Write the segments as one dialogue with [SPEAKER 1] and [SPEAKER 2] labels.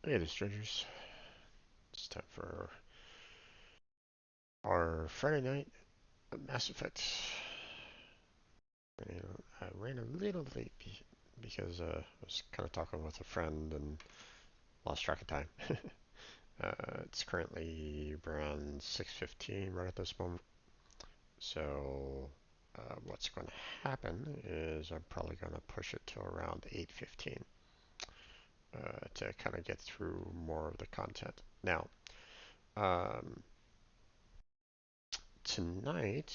[SPEAKER 1] Hey there, strangers. It's time for our Friday night Mass Effect. I ran a little late because I was kind of talking with a friend and lost track of time. It's currently around 6:15 right at this moment. So what's going to happen is I'm probably going to push it to around 8:15 to kind of get through more of the content. Now, um, tonight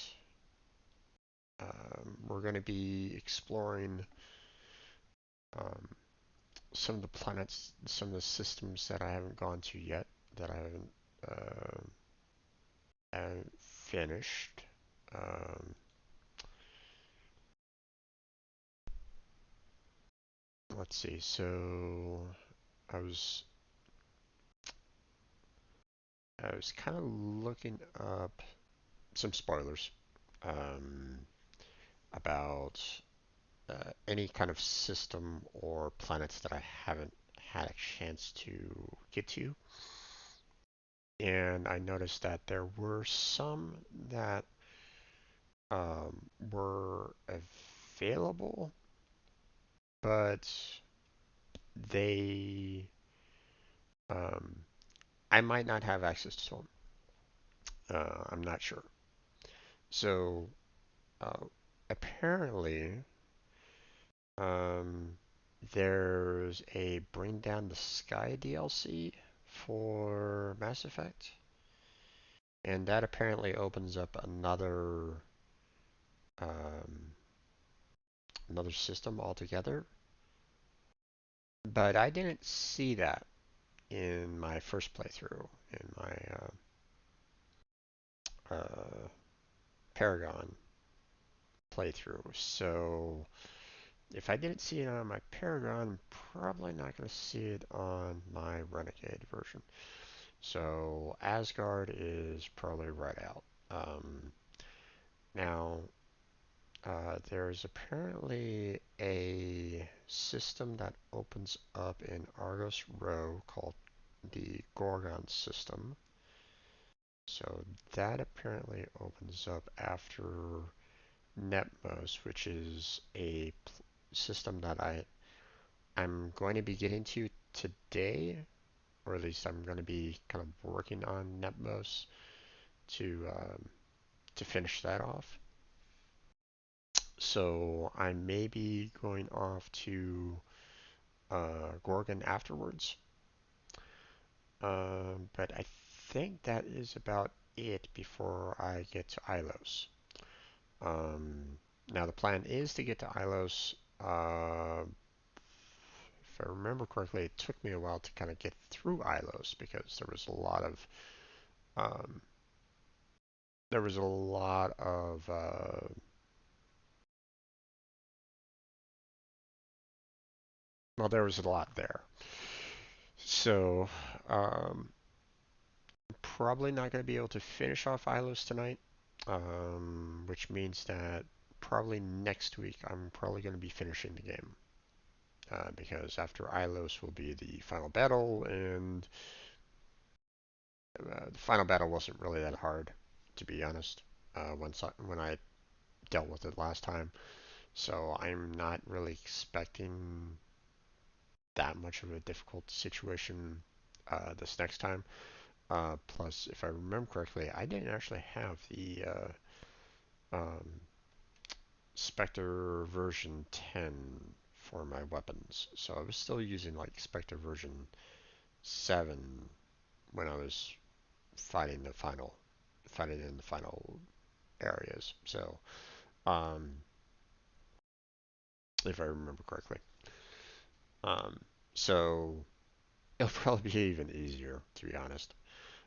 [SPEAKER 1] we're going to be exploring um, some of the planets, some of the systems that I haven't gone to yet, that uh, haven't finished. Um, let's see. So I was I was kind of looking up some spoilers um, about any kind of system or planets that I haven't had a chance to get to. And I noticed that there were some that were available, but they um, I might not have access to them. I'm not sure. So uh, apparently, um, there's a Bring Down the Sky DLC for Mass Effect, and that apparently opens up um, another system altogether. But I didn't see that in my first playthrough, in my Paragon playthrough. So if I didn't see it on my Paragon, I'm probably not going to see it on my Renegade version. So Asgard is probably right out. Um, now, there's apparently a system that opens up in Argos Row called the Gorgon system. So that apparently opens up after Netmos, which is a system that I'm going to be getting to today, or at least I'm going to be kind of working on Netmos to finish that off. So I may be going off to Gorgon afterwards, but I think that is about it before I get to Ilos. Um, Now the plan is to get to Ilos. If I remember correctly, it took me a while to kind of get through Ilos because um, there was a lot of well, there was a lot there. So um, probably not going to be able to finish off Ilos tonight, which means that probably next week I'm probably going to be finishing the game. Because after Ilos will be the final battle, and the final battle wasn't really that hard, to be honest. When I dealt with it last time, so I'm not really expecting that much of a difficult situation this next time. Plus, if I remember correctly, I didn't actually have the um, Spectre version 10 for my weapons, so I was still using like Spectre version 7 when I was fighting in the final areas. So, um, if I remember correctly, um, so it'll probably be even easier to be honest.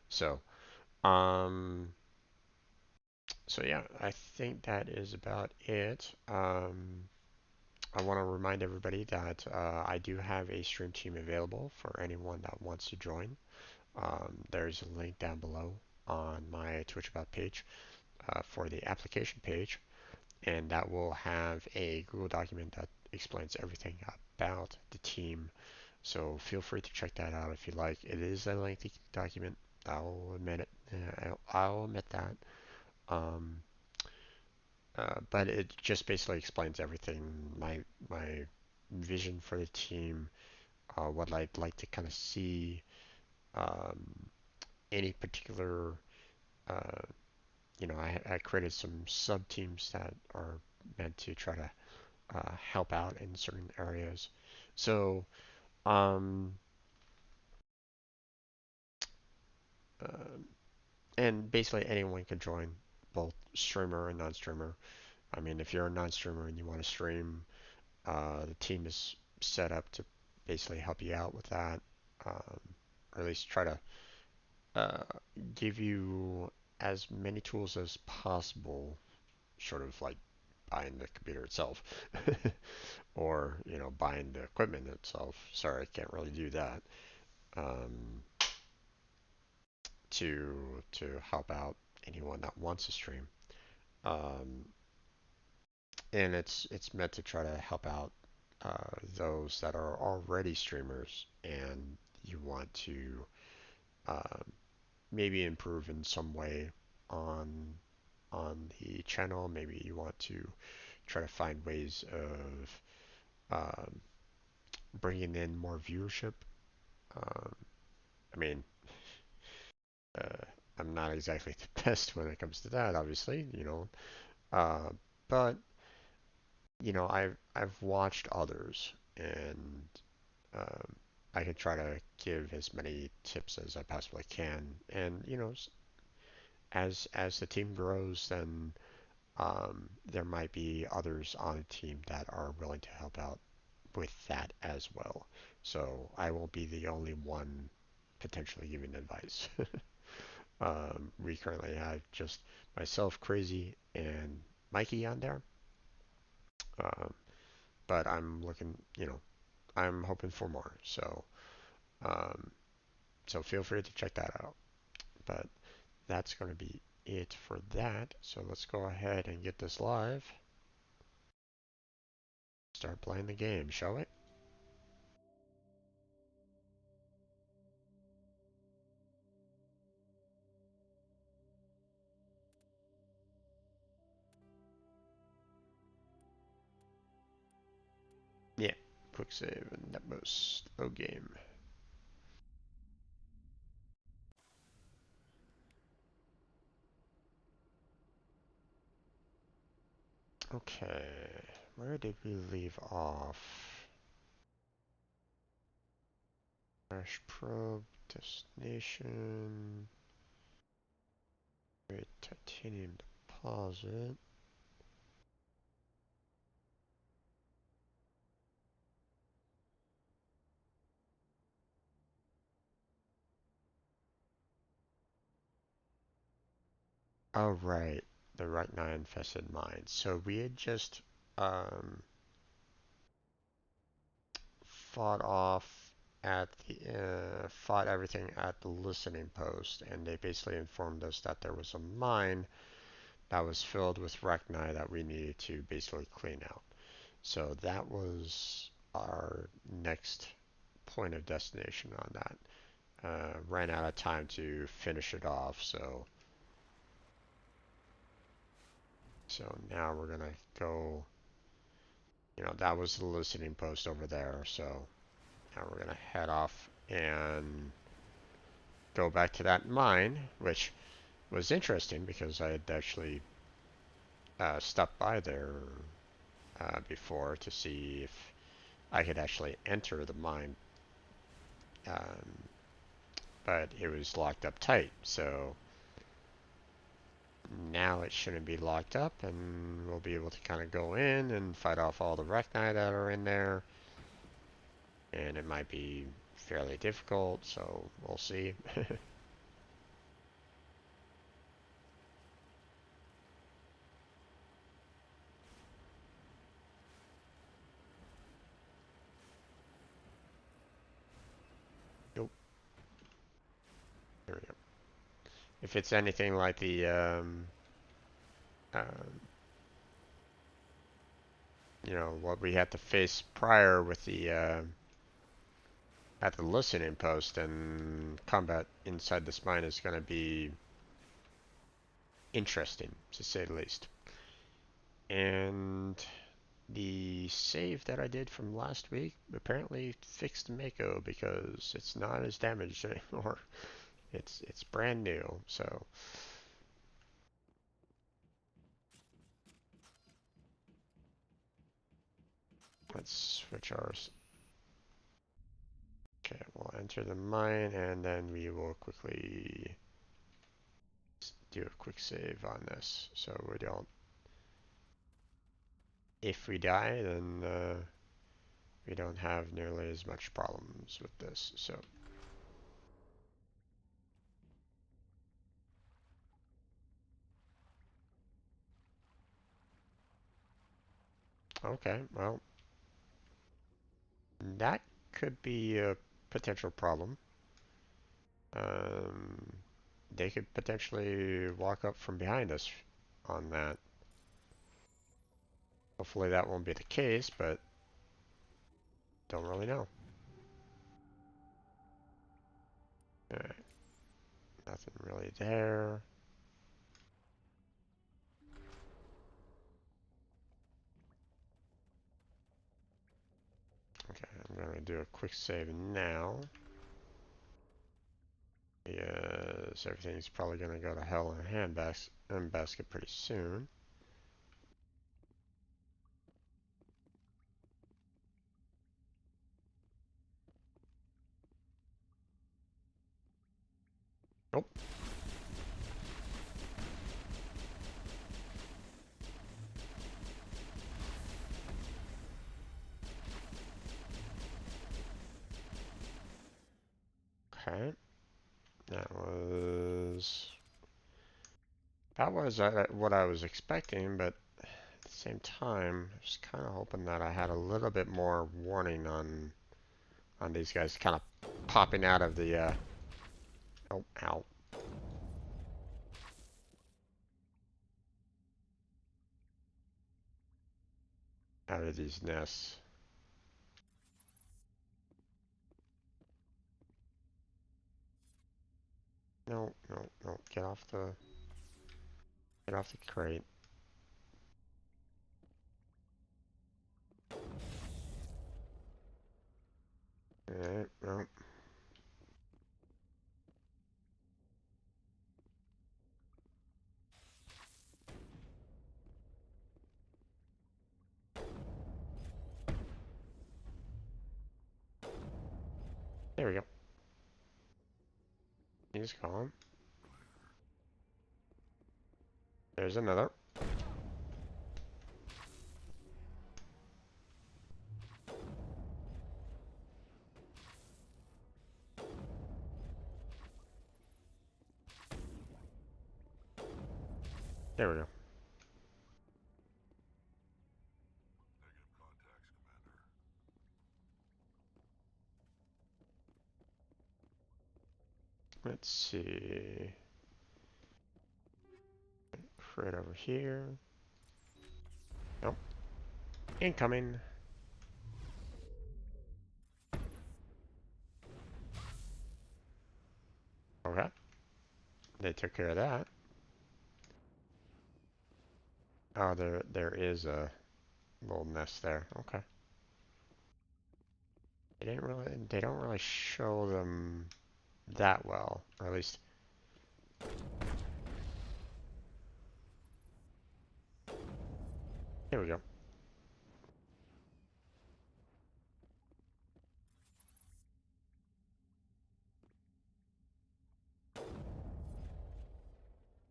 [SPEAKER 1] So, um, so yeah, I think that is about it. I want to remind everybody that I do have a stream team available for anyone that wants to join. There's a link down below on my Twitch About page for the application page, and that will have a Google document that explains everything about the team. So feel free to check that out if you like. It is a lengthy document. I'll admit it. I'll admit that. Um, but it just basically explains everything. My vision for the team, what I'd like to kind of see, um, any particular, uh, I created some sub teams that are meant to try to help out in certain areas. So, um, uh, and basically anyone can join, both streamer and non-streamer. I mean, if you're a non-streamer and you want to stream, the team is set up to basically help you out with that, um, or at least try to uh, give you as many tools as possible, sort of like buying the computer itself, or buying the equipment itself. Sorry, I can't really do that. Um, to help out anyone that wants to stream. Um, and it's meant to try to help out those that are already streamers and you want to uh, maybe improve in some way on the channel. Maybe you want to try to find ways of um, bringing in more viewership. Um, I mean, uh, I'm not exactly the best when it comes to that, obviously. Uh, but I've watched others, and um, I can try to give as many tips as I possibly can. And as the team grows, then there might be others on the team that are willing to help out with that as well. So I won't be the only one potentially giving advice. We currently have just myself, Crazy, and Mikey on there. Um, but I'm hoping for more. Um, so feel free to check that out. But that's going to be it for that. So let's go ahead and get this live. Start playing the game, shall we? Yeah. Quick save and that most. Oh, game. Okay. Where did we leave off? Crash probe, destination, great titanium deposit. Oh, right. The Rachni infested mine. So we had just um, fought off fought everything at the listening post, and they basically informed us that there was a mine that was filled with Rachni that we needed to basically clean out. So that was our next point of destination on that. Ran out of time to finish it off, so now we're gonna go. That was the listening post over there. So now we're gonna head off and go back to that mine, which was interesting because I had actually stopped by there before to see if I could actually enter the mine, um, but it was locked up tight. So now it shouldn't be locked up, and we'll be able to kind of go in and fight off all the Rachni that are in there. And it might be fairly difficult, so we'll see. Nope. There we go. If it's anything like the um, what we had to face prior with the at the listening post, then combat inside this mine is going to be interesting, to say the least. And the save that I did from last week apparently fixed Mako because it's not as damaged anymore. It's brand new, so let's switch ours. Okay, we'll enter the mine and then we will quickly do a quick save on this so we don't, if we die, then we don't have nearly as much problems with this. So okay, well, that could be a potential problem. Um, they could potentially walk up from behind us on that. Hopefully that won't be the case, but don't really know. Alright, nothing really there. Okay, I'm going to do a quick save now. Yes, everything's probably going to go to hell in a handbasket pretty soon. Nope. Okay, that was what I was expecting, but at the same time, I was kind of hoping that I had a little bit more warning on these guys kind of popping out of the oh, ow, out of these nests. No, no, no, get off the crate. Alright, no. There we go. He's gone. There's another. There we go. Let's see. Right over here. Nope. Incoming. Okay. They took care of that. Oh, there is a little nest there. Okay. They don't really show them that well, or at least. Here we go.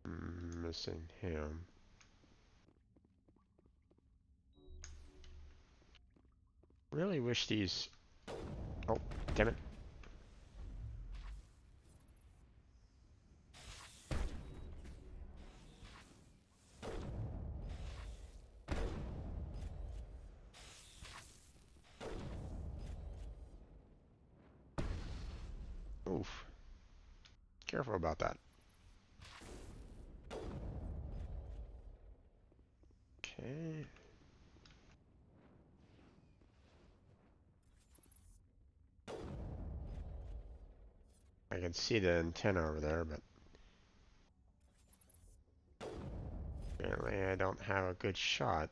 [SPEAKER 1] Missing him. Really wish these. Oh, damn it. Oof. Careful about that. Okay. I can see the antenna over there, but apparently I don't have a good shot.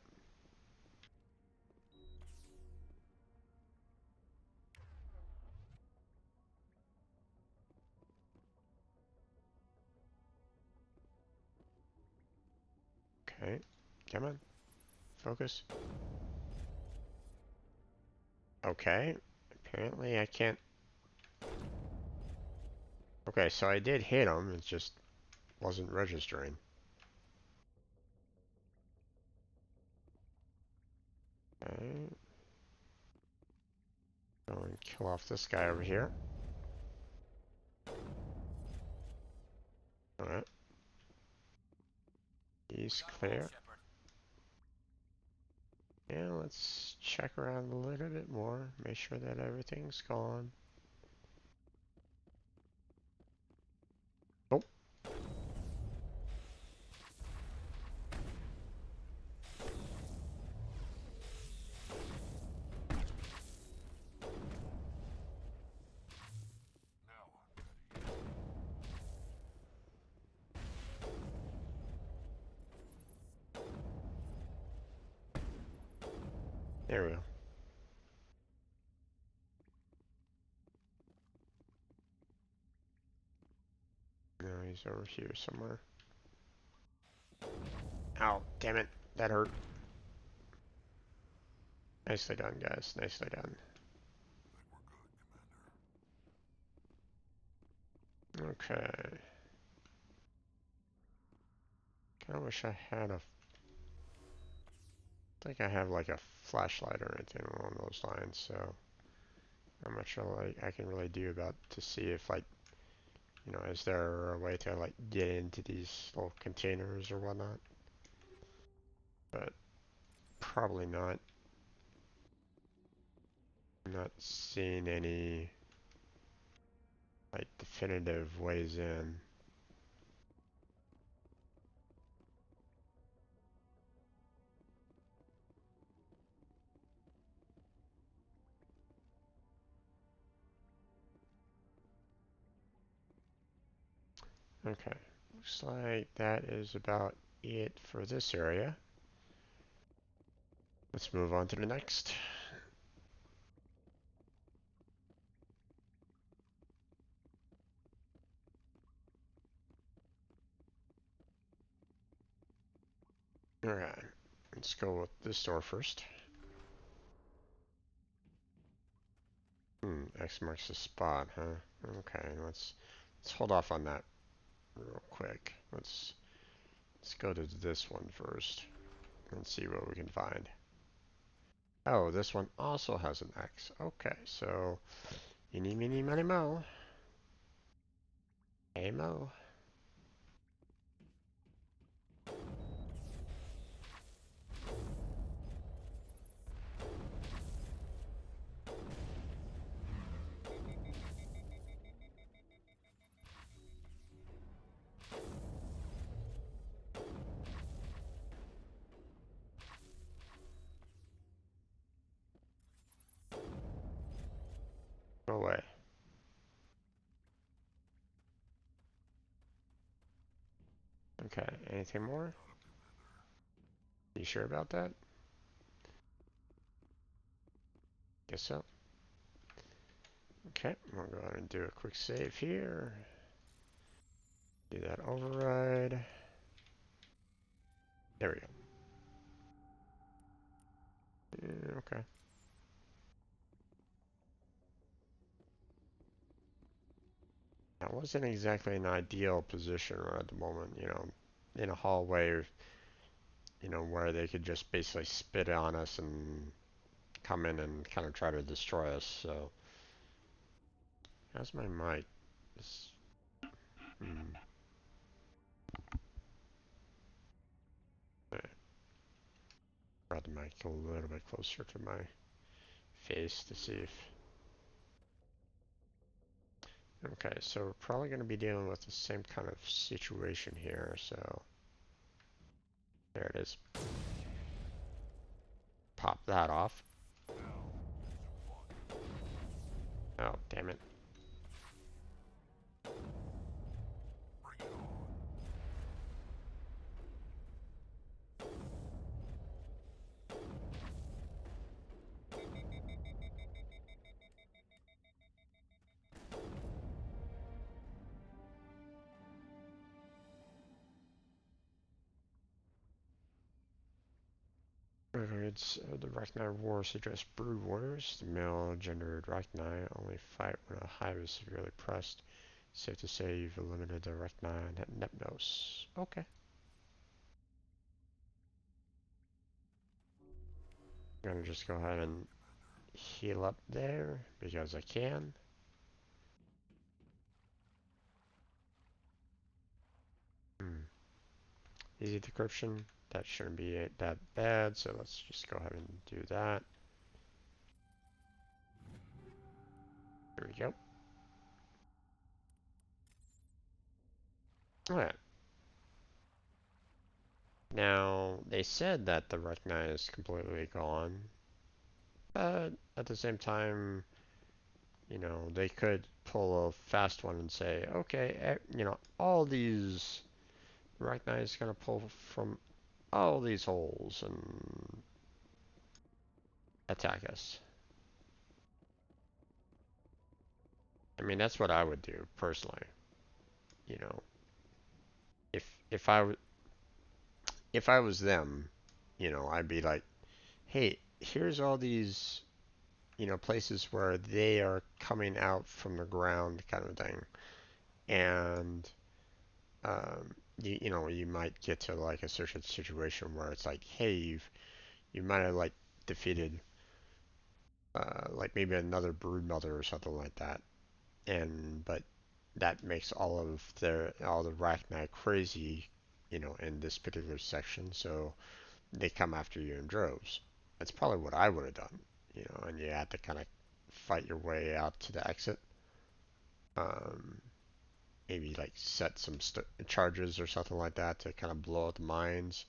[SPEAKER 1] Okay, come on, focus. Okay, apparently I can't. Okay, so I did hit him, it just wasn't registering. Okay, go and kill off this guy over here. Alright, he's clear. Yeah, let's check around a little bit more, make sure that everything's gone. Oh, there we go. No, he's over here somewhere. Ow, damn it, that hurt. Nicely done, guys, nicely done. Okay. Kinda wish I had a... I think I have like a flashlight or anything along those lines, so I'm not sure like I can really do about to see if like, you know, is there a way to like get into these little containers or whatnot? But probably not. I'm not seeing any like definitive ways in. Okay, looks like that is about it for this area. Let's move on to the next. Alright, let's go with this door first. X marks the spot, huh? Okay, let's hold off on that real quick. Let's go to this one first and see what we can find. Oh, this one also has an X. Okay, so eeny, meeny, miny, mo. Hey, mo. Go away. Okay, anything more? You sure about that? Guess so. Okay, I'm gonna go ahead and do a quick save here. Do that override. There we go. Yeah, okay. That wasn't exactly an ideal position right at the moment, you know, in a hallway, you know, where they could just basically spit on us and come in and kind of try to destroy us. So, how's my mic? This, hmm, brought the mic a little bit closer to my face to see if. Okay, so we're probably going to be dealing with the same kind of situation here. So, there it is. Pop that off. Oh, damn it. The Rachni War suggests brood warriors. The male-gendered Rachni only fight when a hive is severely pressed. Safe to say you've eliminated the Rachni Nepnos. Okay. I'm gonna just go ahead and heal up there because I can. Hmm. Easy decryption. That shouldn't be that bad, so let's just go ahead and do that. There we go. Alright. Now, they said that the Rachni is completely gone, but at the same time, you know, they could pull a fast one and say, okay, you know, all these Rachni is gonna pull from all these holes and attack us. I mean, that's what I would do personally. You know, if if I if I was them, you know, I'd be like, hey, here's all these, you know, places where they are coming out from the ground, kind of thing, and you know, you might get to like a certain situation where it's like, hey, you might have like defeated like maybe another brood mother or something like that, and but that makes all the Rachni crazy, you know, in this particular section, so they come after you in droves. That's probably what I would have done, you know, and you had to kind of fight your way out to the exit. Um, Maybe like set some charges or something like that to kind of blow out the mines,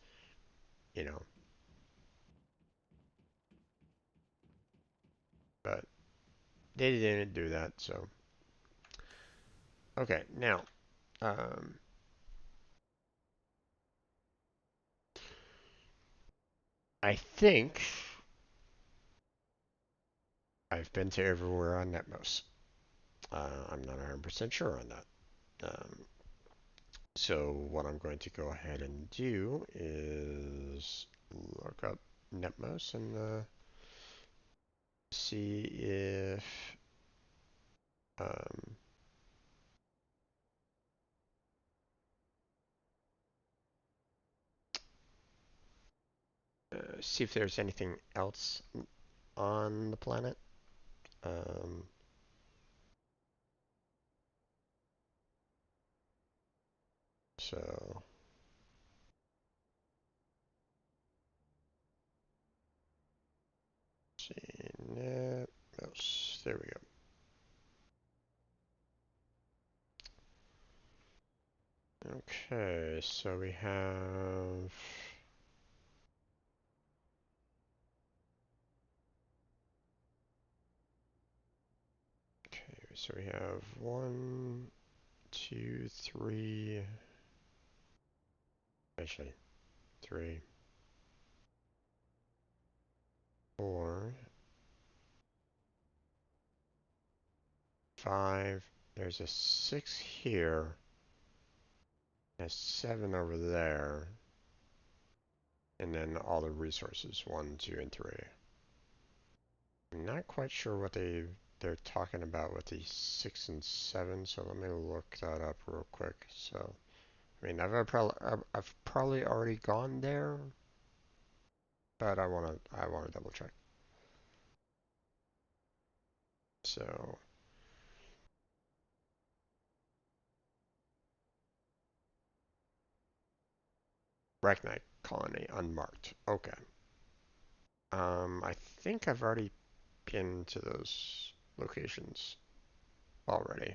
[SPEAKER 1] you know. But they didn't do that, so okay. Now, um, I think I've been to everywhere on Netmos. I'm not 100% sure on that. So what I'm going to go ahead and do is look up Netmos and see if um, see if there's anything else on the planet. Um, so let's see Netmos. There we go. Okay, so we have. Okay, so we have one, two, three. Actually, three, four, five. There's a six here. A seven over there. And then all the resources, one, two, and three. I'm not quite sure what they're talking about with the six and seven, so let me look that up real quick. So, I mean, I've probably already gone there, but I wanna double check. So, Bracknight Colony unmarked. Okay. I think I've already been to those locations already.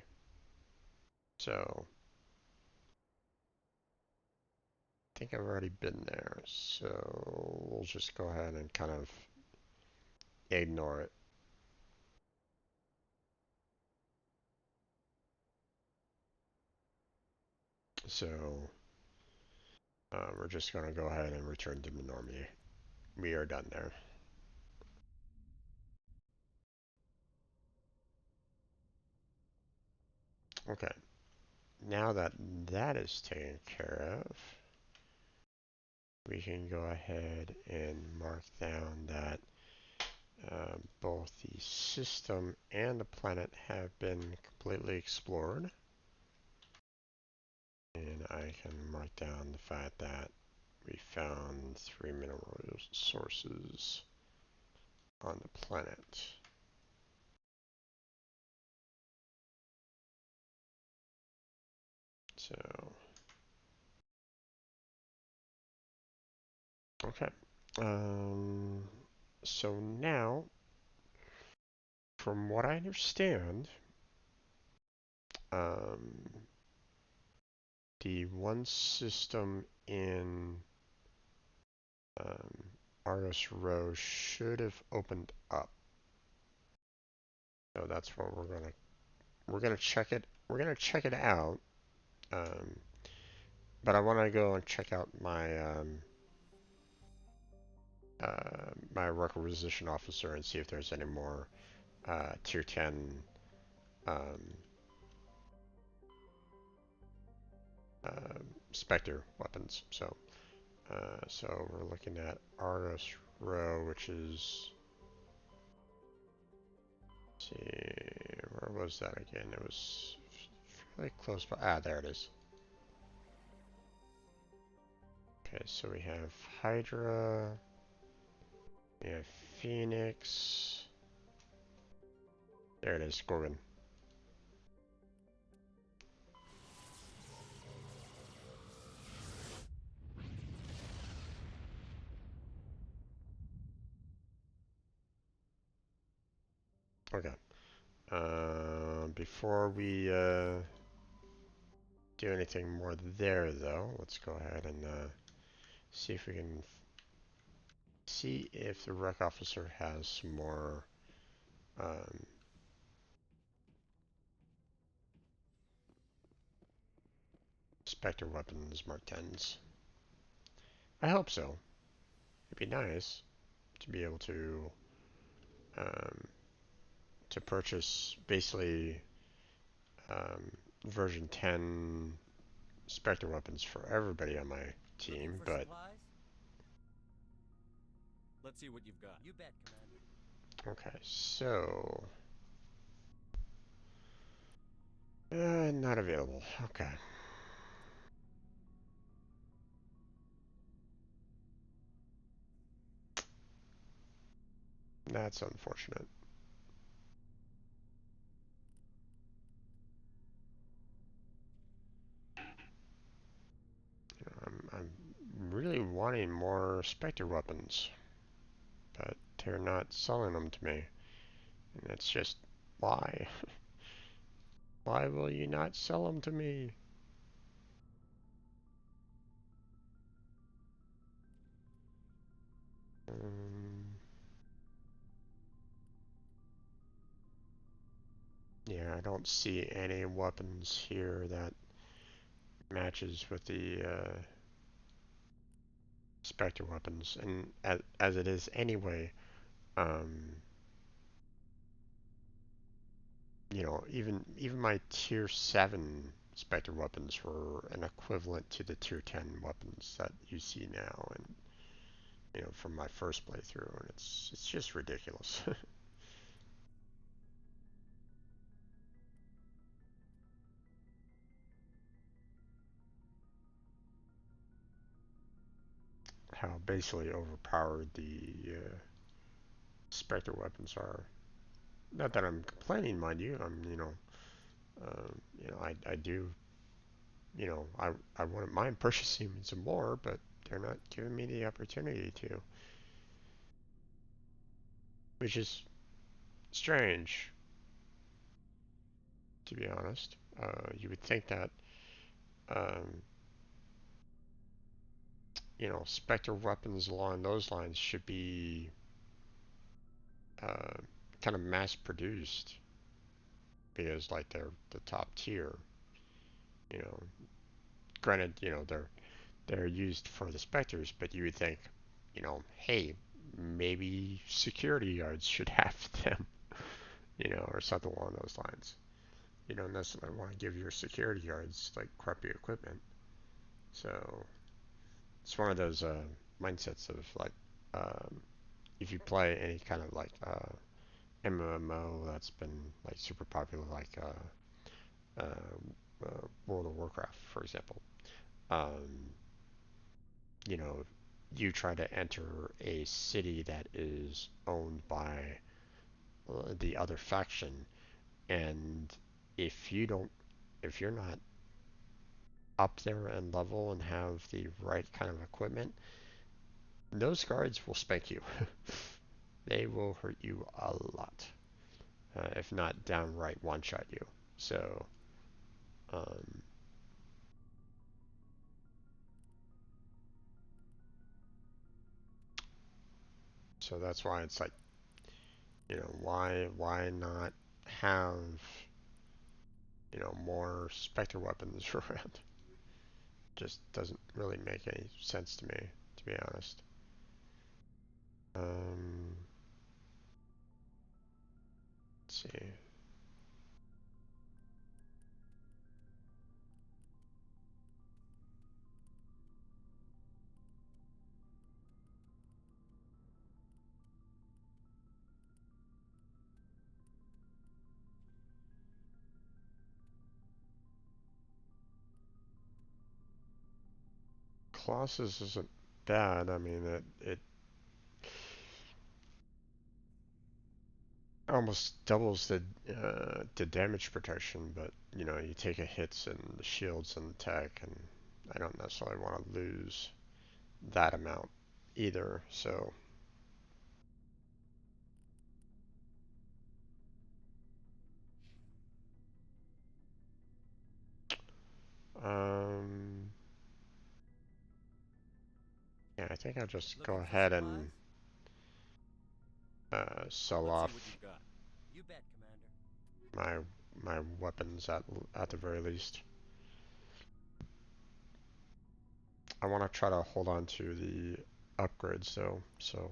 [SPEAKER 1] So, I think I've already been there. So, we'll just go ahead and kind of ignore it. So, we're just going to go ahead and return to Normandy. We are done there. Okay. Now that that is taken care of, we can go ahead and mark down that both the system and the planet have been completely explored. And I can mark down the fact that we found 3 mineral sources on the planet. So, okay. So now, from what I understand, um, the one system in um, Argus Row should have opened up. So that's what we're gonna check it. We're gonna check it out. Um, but I want to go and check out my requisition officer and see if there's any more tier 10 um, uh, Spectre weapons. So we're looking at Argus Row, which is, let's see, where was that again? It was fairly close by. Ah, there it is. Okay, so we have Hydra, we have Phoenix. There it is, Gorgon. Okay. Before we do anything more there, though, let's go ahead and see if we can see if the rec officer has some more um, Spectre weapons, Mark 10s. I hope so. It'd be nice to be able um, to purchase basically um, version 10 Spectre weapons for everybody on my team, but
[SPEAKER 2] supplies? Let's see what you've got. You bet, Commander.
[SPEAKER 1] okay, so not available. Okay. That's unfortunate. I'm really wanting more Spectre weapons, but they're not selling them to me. And it's just, why? Why will you not sell them to me? Yeah, I don't see any weapons here that matches with the Spectre weapons, and as it is anyway, um, even my tier 7 Spectre weapons were an equivalent to the tier 10 weapons that you see now, and from my first playthrough, and it's just ridiculous. How basically overpowered the Spectre weapons are. Not that I'm complaining, mind you. I do, I wouldn't mind purchasing some more, but they're not giving me the opportunity to, which is strange, to be honest. You would think that, um, Spectre weapons along those lines should be uh, kind of mass produced because, like, they're the top tier. You know, granted, they're used for the Spectres, but you would think, hey, maybe security guards should have them, or something along those lines. You don't necessarily want to give your security guards like crappy equipment. So it's one of those mindsets of like if you play any kind of like MMO that's been like super popular, like World of Warcraft, for example. Um, you know, you try to enter a city that is owned by the other faction, and if you don't, if you're not up there in level and have the right kind of equipment, those guards will spank you. They will hurt you a lot, if not downright one-shot you. So, um, so that's why it's like, why not have, more Spectre weapons around? Just doesn't really make any sense to me, to be honest. Um, let's see. Colossus isn't bad. I mean, it almost doubles the damage protection, but you take a hits and the shields and the tech, and I don't necessarily want to lose that amount either. So, um, yeah, I think I'll just go
[SPEAKER 2] Looking for
[SPEAKER 1] ahead
[SPEAKER 2] supplies?
[SPEAKER 1] and sell
[SPEAKER 2] Let's see what
[SPEAKER 1] off
[SPEAKER 2] you've got. You bet, Commander.
[SPEAKER 1] my my weapons at the very least. I want to try to hold on to the upgrades though. So,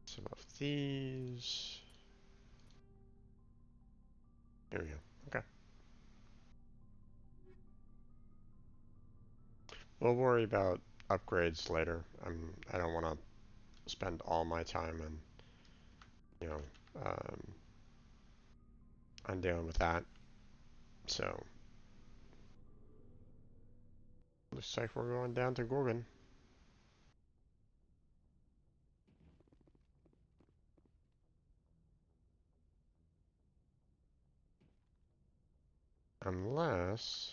[SPEAKER 1] some of these. There we go. Okay. We'll worry about upgrades later. I don't want to spend all my time and you know um, on dealing with that. So looks like we're going down to Gorgon, unless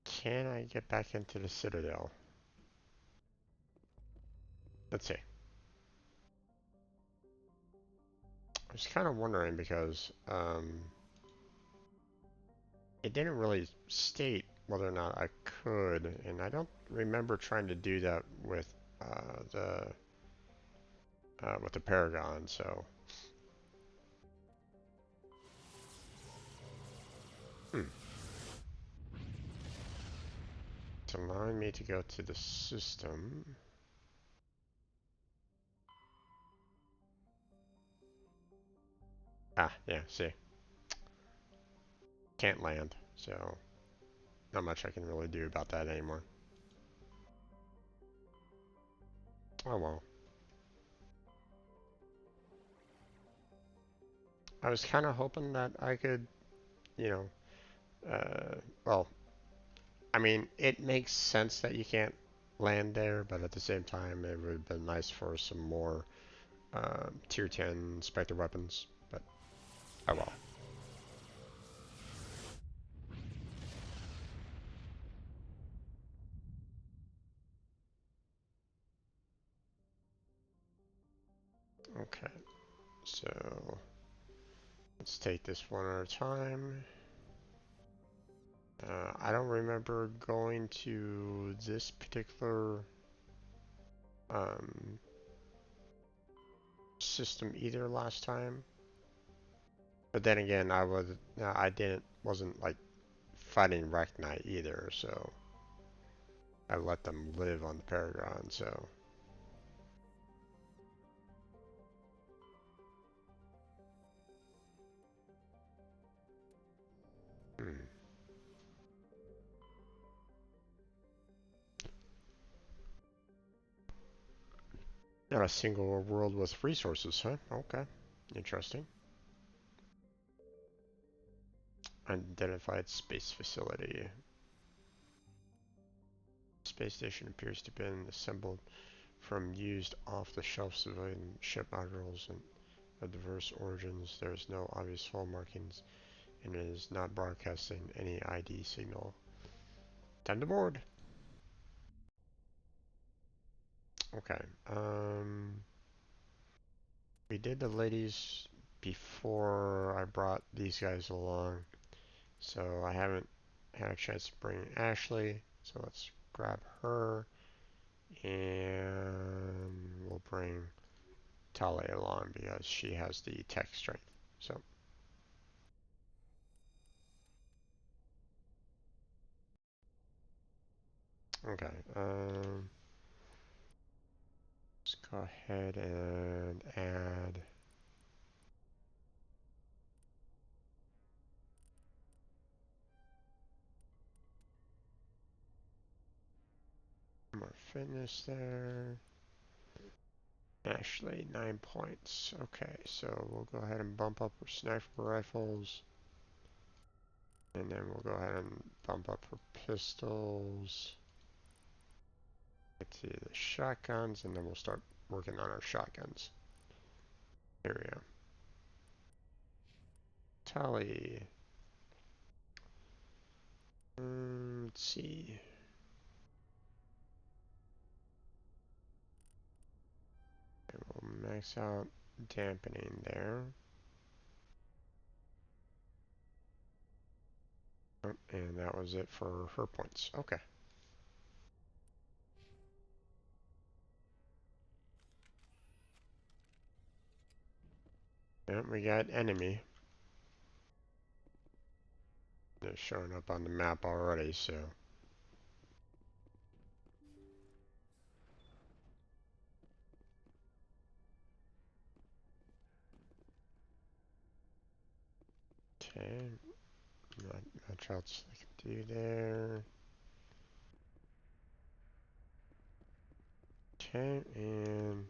[SPEAKER 1] can I get back into the Citadel? Let's see. I was kind of wondering because it didn't really state whether or not I could, and I don't remember trying to do that the with the Paragon. So, hmm. It's allowing me to go to the system. Ah, yeah, see. Can't land, so not much I can really do about that anymore. Oh well. I was kind of hoping that I could, you well, I mean, it makes sense that you can't land there, but at the same time, it would have been nice for some more tier 10 Spectre weapons, but oh well. Okay, so let's take this one at a time. I don't remember going to this particular um, system either last time. But then again, wasn't like fighting Wreck Knight either, so I let them live on the Paragon, so. Hmm. Not a single world with resources, huh? Okay. Interesting. Unidentified space facility. Space station appears to have been assembled from used off-the-shelf civilian ship modules and of diverse origins. There is no obvious hull markings and it is not broadcasting any ID signal. Time to board. Okay. We did the ladies before I brought these guys along, so I haven't had a chance to bring Ashley. So let's grab her, and we'll bring Tali along because she has the tech strength. So okay. Let's go ahead and add more fitness there. Ashley, 9 points. Okay, so we'll go ahead and bump up her sniper rifles. And then we'll go ahead and bump up her pistols. Get to the shotguns, and then we'll start working on our shotguns. Here we go. Tally. Let's see. And we'll max out dampening there. Oh, and that was it for her points. Okay. And we got enemy. They're showing up on the map already, so. Okay. Not much else I can do there. Okay, and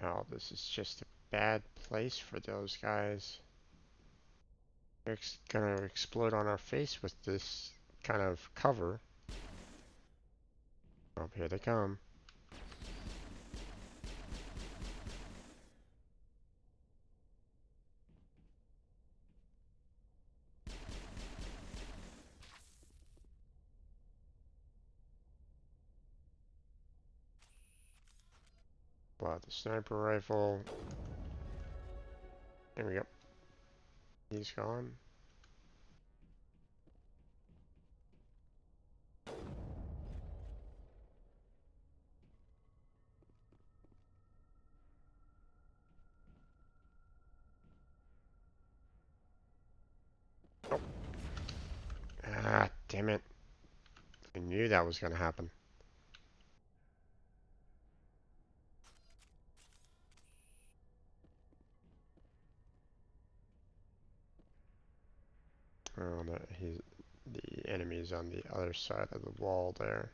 [SPEAKER 1] oh, this is just a bad place for those guys. They're gonna explode on our face with this kind of cover. Oh, here they come. Wow, the sniper rifle. There we go. He's gone. Oh. Ah, damn it. I knew that was gonna happen. Oh, the enemy's on the other side of the wall there.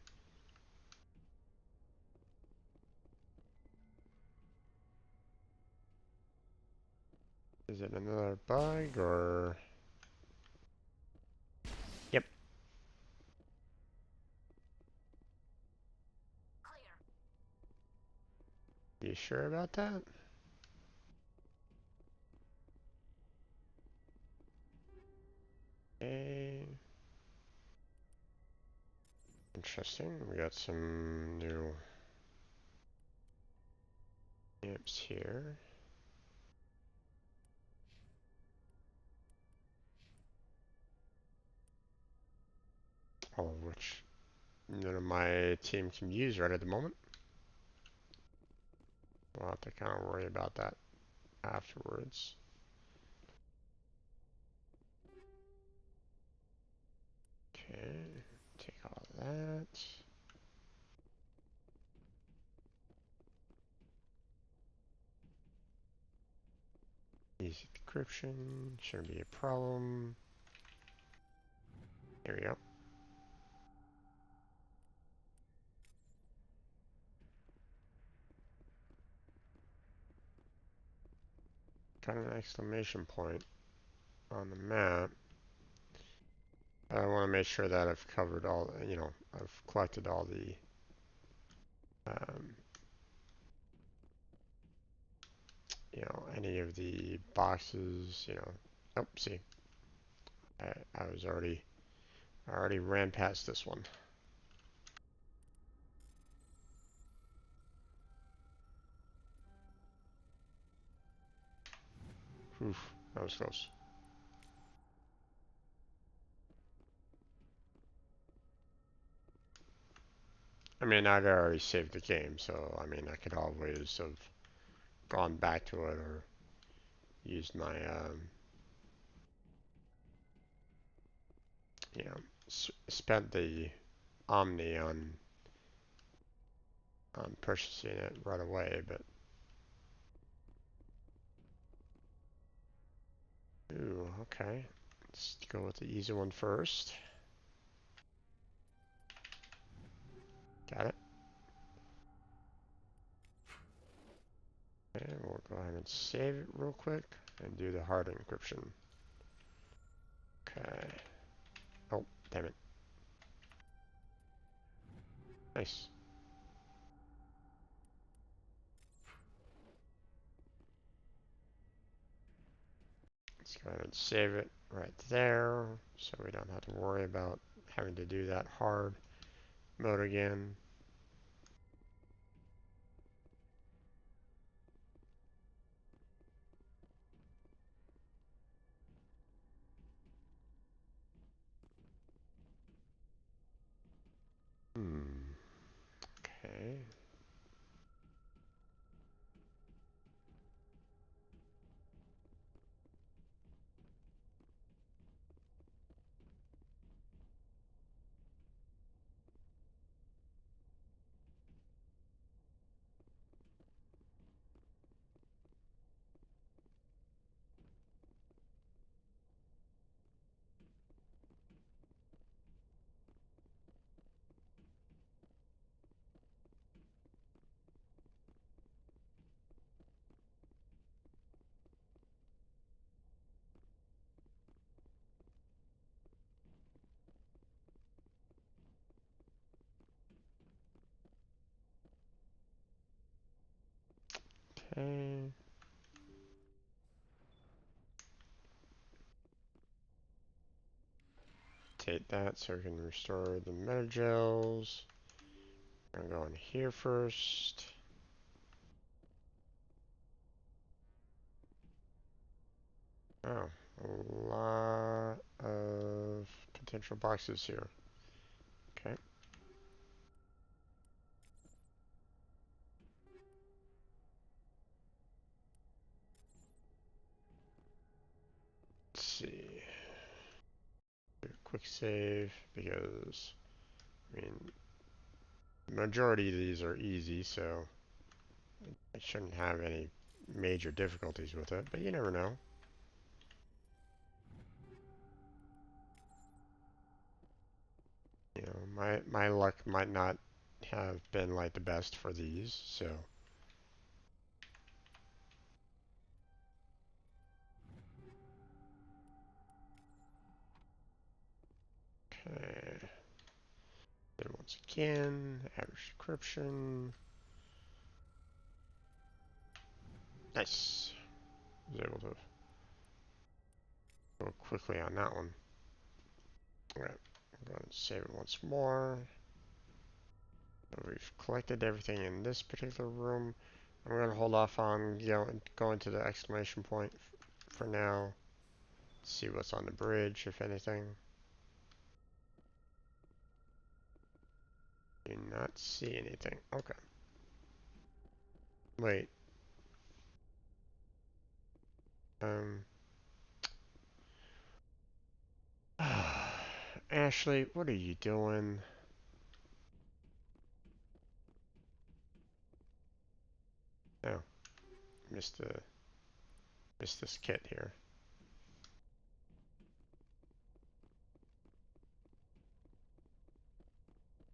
[SPEAKER 1] Is it another bug or? Yep. You sure about that? Okay. Interesting. We got some new amps here. All of which none of my team can use right at the moment. We'll have to kind of worry about that afterwards. Okay, take all that. Easy decryption, shouldn't be a problem. There we go. Got an exclamation point on the map. I want to make sure that I've covered all, I've collected all the um, any of the boxes, Oh, see, I already ran past this one. Oof, that was close. I mean, I'd already saved the game, so I mean, I could always have gone back to it or used my, spent the Omni on purchasing it right away, but ooh, okay. Let's go with the easy one first. Got it. And we'll go ahead and save it real quick and do the hard encryption. Okay. Oh, damn it. Nice. Let's go ahead and save it right there so we don't have to worry about having to do that hard mode again. Hmm. Okay. Okay. Take that so we can restore the metagels. I'm going to go in here first. Oh, a lot of potential boxes here. Okay. Let's see. Do a quick save because, I mean, the majority of these are easy, so I shouldn't have any major difficulties with it, but you never know. My luck might not have been like the best for these, so okay. Then once again, average description. Nice. Was able to go quickly on that one. Alright, I'm going to save it once more. We've collected everything in this particular room. I'm going to hold off on going to the exclamation point for now. See what's on the bridge, if anything. Do not see anything. Okay. Wait. Um. Ashley, what are you doing? Oh, missed this kit here.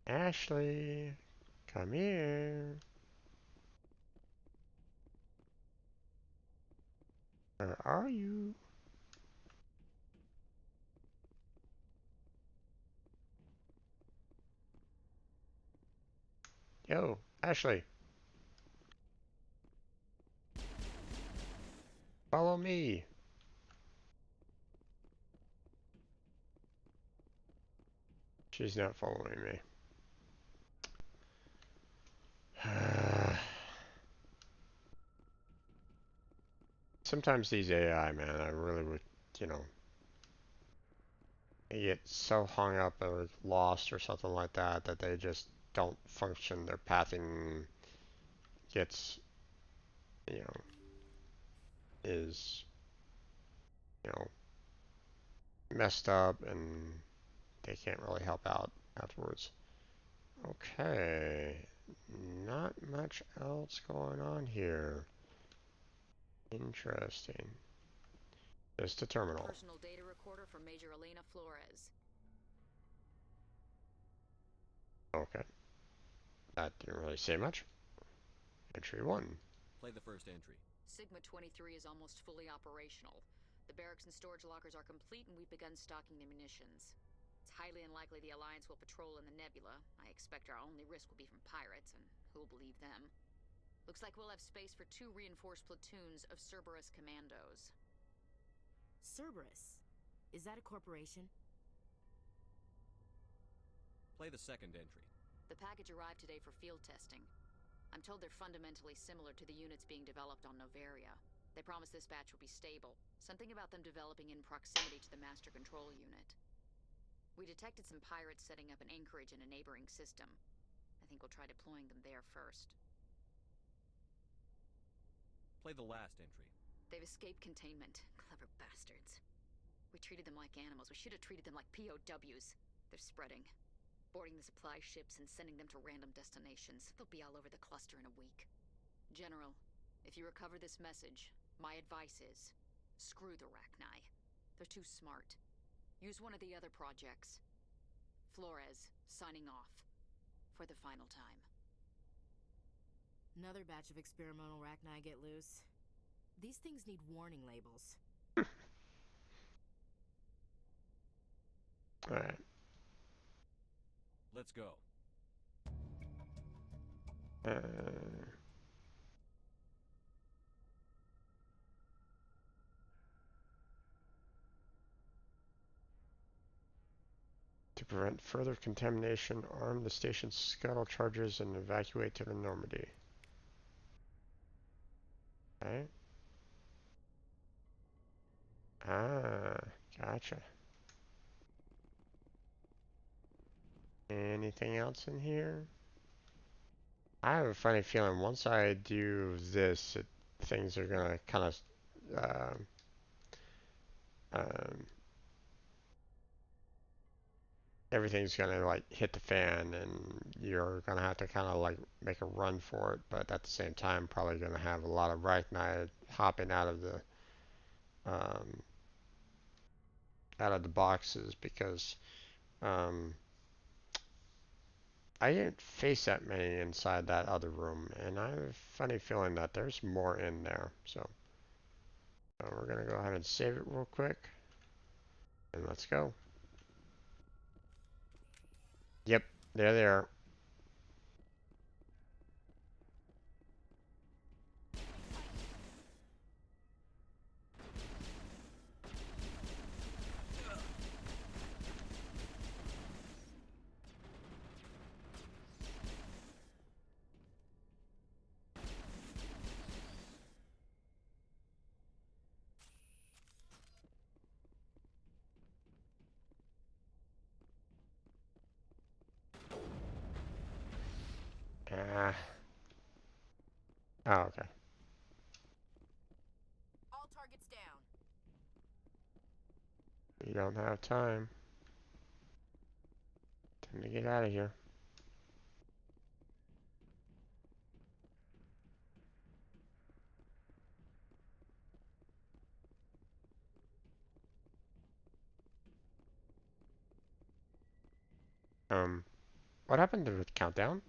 [SPEAKER 1] Ashley, come here. Where are you? Yo, Ashley, follow me. She's not following me. Sometimes these AI, man, I really would, you know, they get so hung up or lost or something like that that they just don't function. Their pathing gets, you know, is, you know, messed up and they can't really help out afterwards. Okay, not much else going on here. Interesting. Just a terminal.
[SPEAKER 3] Personal data recorder for Major Elena Flores.
[SPEAKER 1] Okay, that didn't really say much. Entry 1.
[SPEAKER 2] Play the first entry.
[SPEAKER 3] Sigma 23 is almost fully operational. The barracks and storage lockers are complete, and we've begun stocking the munitions. It's highly unlikely the Alliance will patrol in the nebula. I expect our only risk will be from pirates, and who'll believe them? Looks like we'll have space for 2 reinforced platoons of Cerberus commandos.
[SPEAKER 4] Cerberus? Is that a corporation?
[SPEAKER 2] Play the second entry.
[SPEAKER 3] The package arrived today for field testing. I'm told they're fundamentally similar to the units being developed on Novaria. They promise this batch will be stable. Something about them developing in proximity to the master control unit. We detected some pirates setting up an anchorage in a neighboring system. I think we'll try deploying them there first.
[SPEAKER 2] Play the last entry.
[SPEAKER 3] They've escaped containment. Clever bastards. We treated them like animals. We should have treated them like POWs. They're spreading. Boarding the supply ships and sending them to random destinations. They'll be all over the cluster in a week. General, if you recover this message, my advice is, screw the Rachni. They're too smart. Use one of the other projects. Flores, signing off. For the final time.
[SPEAKER 4] Another batch of experimental Rachni get loose. These things need warning labels.
[SPEAKER 1] Alright.
[SPEAKER 2] Let's go.
[SPEAKER 1] Uh, to prevent further contamination, arm the station's scuttle charges and evacuate to the Normandy. Okay. Ah, gotcha. Anything else in here? I have a funny feeling once I do this, things are gonna kind of um, um, everything's gonna like hit the fan, and you're gonna have to kind of like make a run for it. But at the same time, probably gonna have a lot of Reichknight hopping um, out of the boxes because um, I didn't face that many inside that other room, and I have a funny feeling that there's more in there. So we're gonna go ahead and save it real quick, and let's go. Yep, there they are. Oh, okay.
[SPEAKER 4] All targets down.
[SPEAKER 1] We don't have time. Time to get out of here. What happened to the countdown?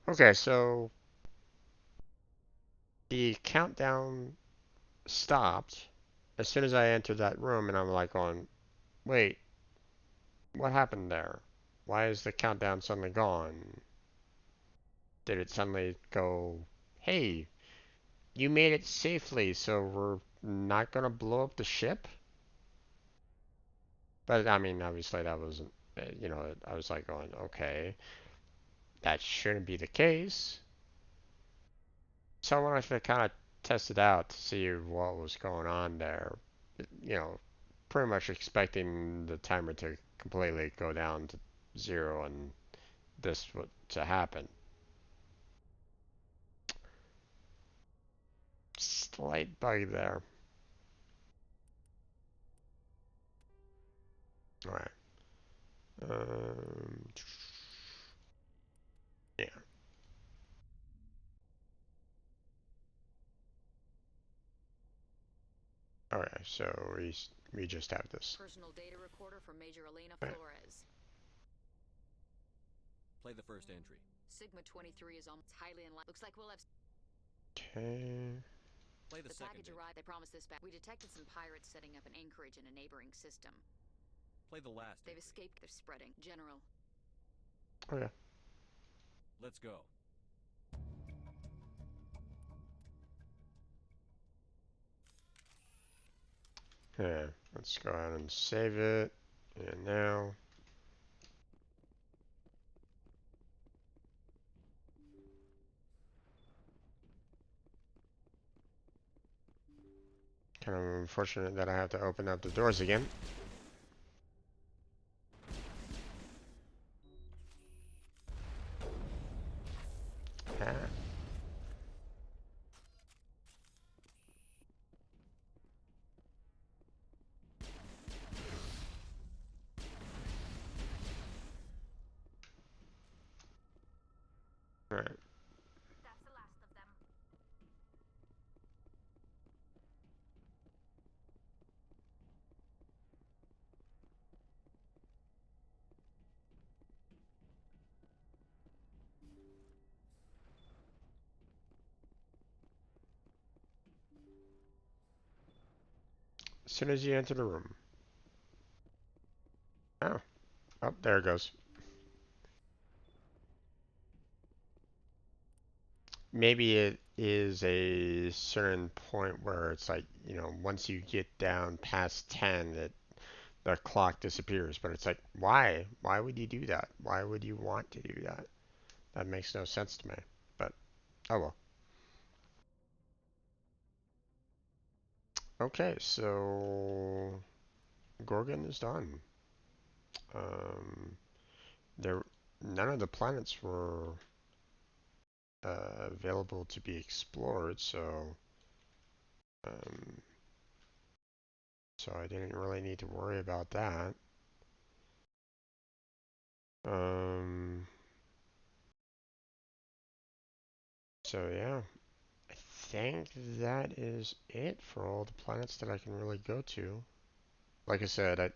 [SPEAKER 1] Okay, so the countdown stopped as soon as I entered that room, and I'm like going, wait, what happened there? Why is the countdown suddenly gone? Did it suddenly go, hey, you made it safely, so we're not gonna blow up the ship? But I mean, obviously that wasn't, I was like going, okay, that shouldn't be the case. So I wanted to kind of test it out to see what was going on there. You know, pretty much expecting the timer to completely go down to zero and this to happen. Slight bug there. All right. Um, yeah. Okay. So we just have this.
[SPEAKER 3] Personal data recorder for Major Elena
[SPEAKER 1] All right.
[SPEAKER 3] Flores.
[SPEAKER 2] Play the first entry.
[SPEAKER 3] Sigma 23 is almost highly unlikely. Looks like we'll have.
[SPEAKER 1] Okay.
[SPEAKER 2] Play the
[SPEAKER 3] The
[SPEAKER 2] second
[SPEAKER 3] package
[SPEAKER 2] entry.
[SPEAKER 3] arrived. They promised this back. We detected some pirates setting up an anchorage in a neighboring system.
[SPEAKER 2] Play the last
[SPEAKER 3] They've
[SPEAKER 2] entry.
[SPEAKER 3] escaped. They're spreading. General.
[SPEAKER 1] Okay.
[SPEAKER 2] Let's go.
[SPEAKER 1] Yeah. Let's go ahead and save it. And now. Kind of unfortunate that I have to open up the doors again. Ah. All right.
[SPEAKER 4] That's the last of them.
[SPEAKER 1] As soon as you enter the room. Oh. Oh, there it goes. Maybe it is a certain point where it's like, once you get down past 10, that the clock disappears. But it's like, why? Why would you do that? Why would you want to do that? That makes no sense to me. But, oh well. Okay, so Gorgon is done. Um, there, none of the planets were available to be explored, um, so I didn't really need to worry about that. Um, so yeah, I think that is it for all the planets that I can really go to. Like I said,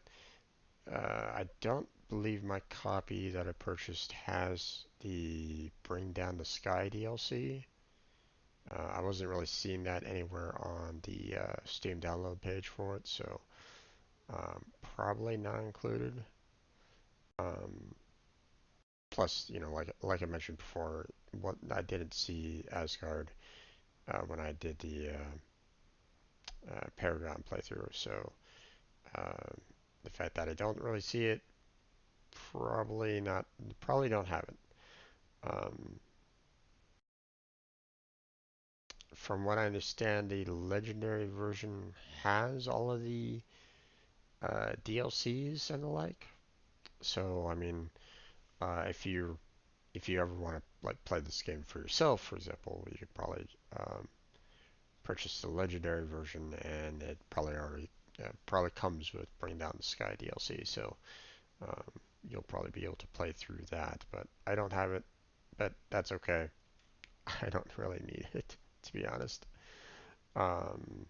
[SPEAKER 1] I don't believe my copy that I purchased has the Bring Down the Sky DLC. I wasn't really seeing that anywhere on the Steam download page for it, so probably not included. Um, Plus, like I mentioned before, what I didn't see Asgard when I did Paragon playthrough. So um, the fact that I don't really see it, probably don't have it. Um, from what I understand, the legendary version has all of the DLCs and the like. So I mean, if you ever want to like play this game for yourself, for example, you could probably purchase the legendary version, and it probably comes with Bring Down the Sky DLC. So um, you'll probably be able to play through that. But I don't have it, but that's okay. I don't really need it, to be honest. Um,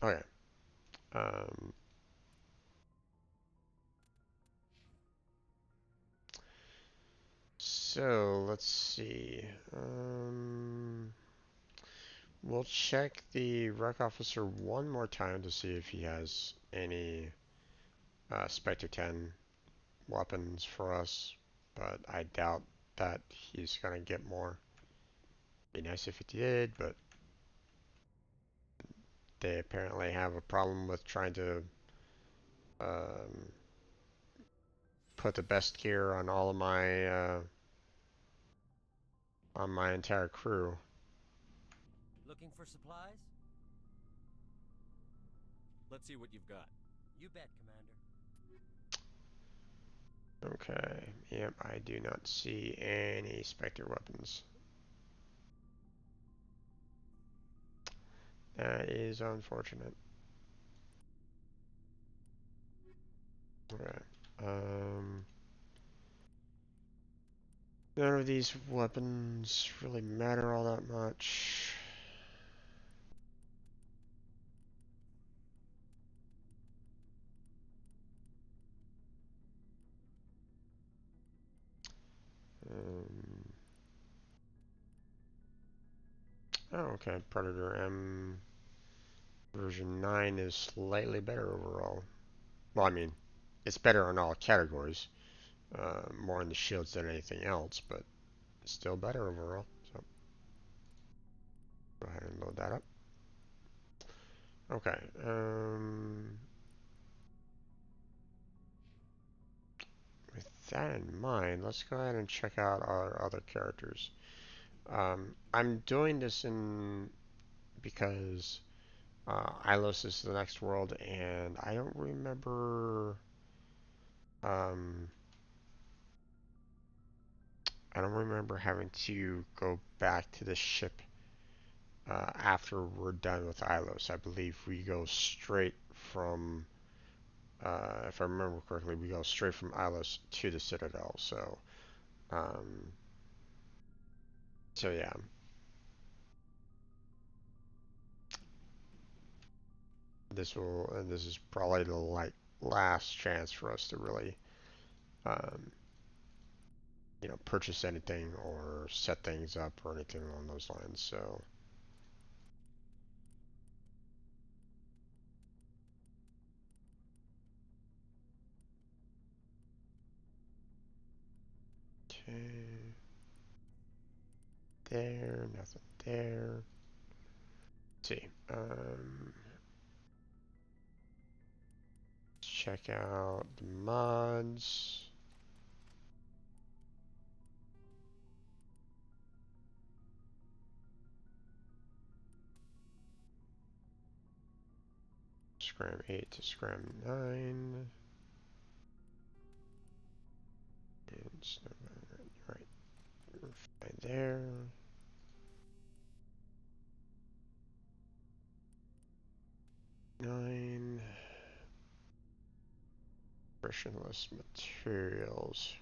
[SPEAKER 1] okay. Um, so let's see. We'll check the rec officer one more time to see if he has any Spectre 10 weapons for us, but I doubt that he's gonna get more. Be nice if he did, but they apparently have a problem with trying to um, put the best gear on all of my on my entire crew.
[SPEAKER 5] Looking for supplies?
[SPEAKER 2] Let's see what you've got.
[SPEAKER 5] You bet, Commander.
[SPEAKER 1] Okay, yep, I do not see any Spectre weapons. That is unfortunate. Okay. Um, None of these weapons really matter all that much. Um, oh, okay. Predator M version 9 is slightly better overall. Well, I mean, it's better in all categories. More in the shields than anything else, but still better overall. So go ahead and load that up. Okay. With that in mind, let's go ahead and check out our other characters. I'm doing this in because Ilos is the next world, and I don't remember. Um, I don't remember having to go back to the ship after we're done with Ilos. I believe we go straight from, if I remember correctly, we go straight from Ilos to the Citadel. Um, so yeah, this is probably the last chance for us to really, um, purchase anything or set things up or anything along those lines. So. Okay, there, nothing there. Let's see. Check out the mods. Scram 8 to Scram 9. And Snowbound, right, right there. 9. Frictionless materials.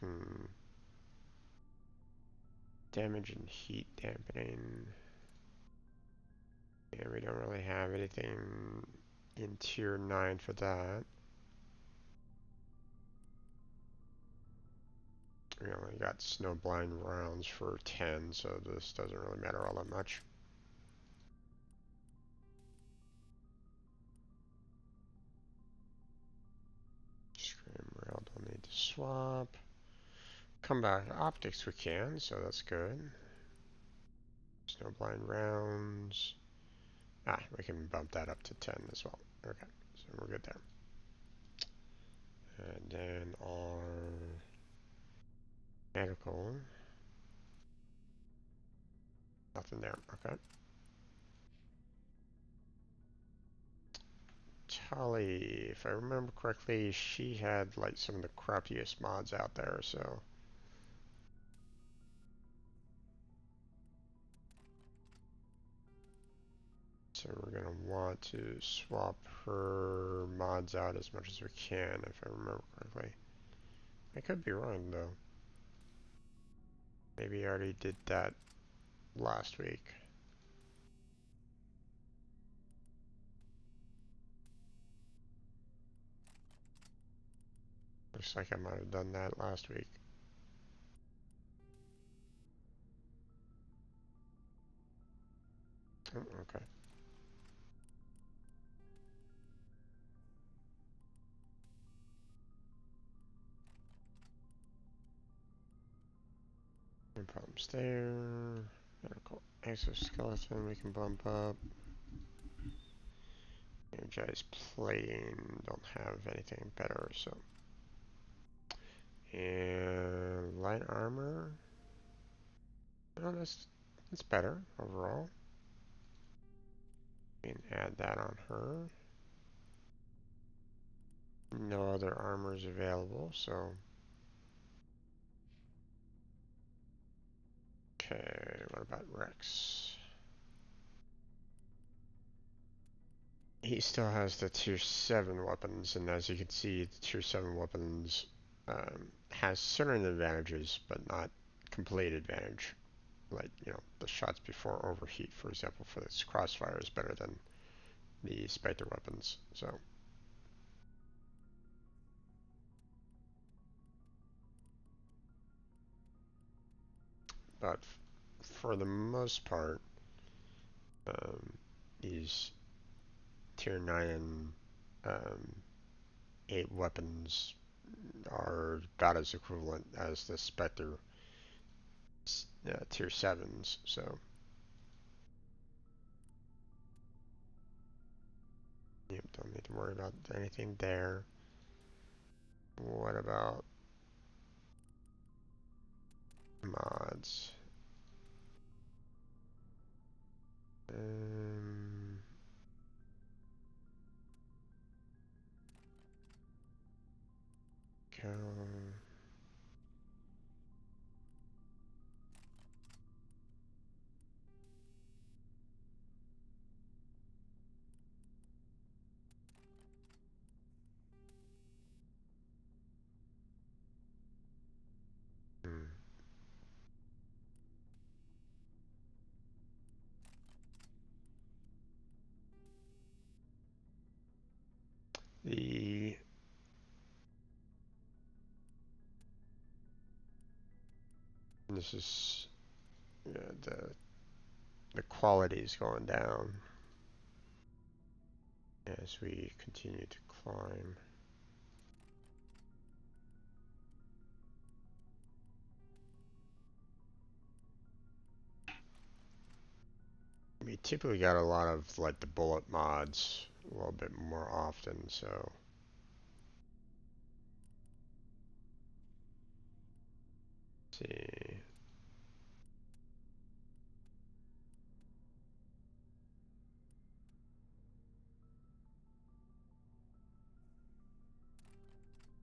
[SPEAKER 1] Damage and heat dampening. Yeah, we don't really have anything in tier 9 for that. We only got snowblind rounds for 10, so this doesn't really matter all that much. Scram rail don't need to swap. Come back optics we can, so that's good. No blind rounds. We can bump that up to 10 as well. Okay, so we're good there. And then our medical. Nothing there. Okay. Tali, if I remember correctly, she had like some of the crappiest mods out there, so. So we're going to want to swap her mods out as much as we can, if I remember correctly. I could be wrong, though. Maybe I already did that last week. Looks like I might have done that last week. Oh, okay. No problems there. Medical exoskeleton we can bump up. Energized plating, don't have anything better, so. And light armor. Oh, that's better overall. We can add that on her. No other armors available, so. Okay, what about Rex? He still has the tier 7 weapons, and as you can see, the tier 7 weapons has certain advantages, but not complete advantage. Like, the shots before overheat, for example, for this crossfire is better than the Spectre weapons, so. But for the most part, these tier 9 and 8 weapons are about as equivalent as the Spectre tier 7s, so. Yep, don't need to worry about anything there. What about mods? Go. The this is the quality is going down as we continue to climb. We typically got a lot of like the bullet mods a little bit more often, so. Let's see.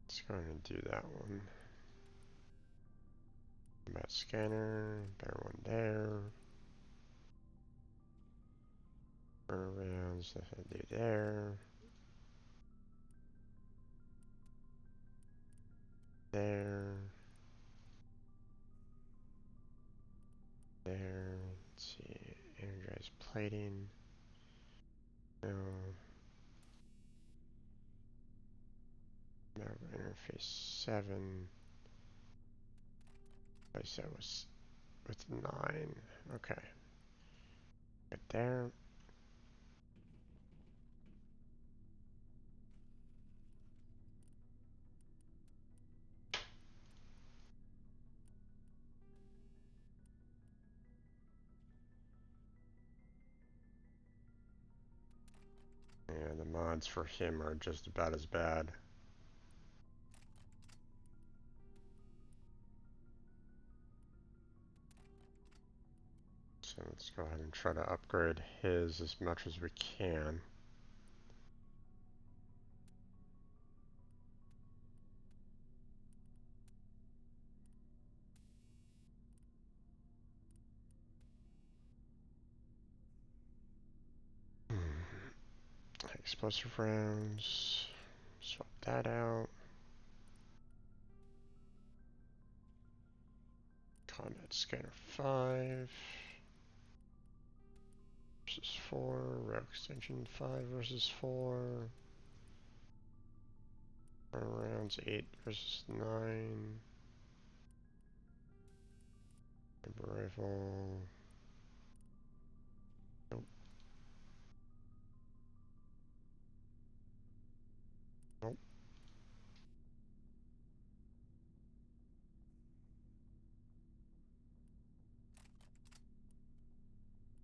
[SPEAKER 1] Let's go ahead and do that one. Combat scanner, better one there. Burn rounds, that's what I do there. There. There. Let's see. Energized plating. No. Interface 7. I said was with 9. Okay. Right there. mods for him are just about as bad. So let's go ahead and try to upgrade his as much as we can. Explosive rounds. Swap that out. Combat scanner 5 versus 4. Rail extension 5 versus 4. Rounds 8 versus 9. Rifle. Nope. Nope.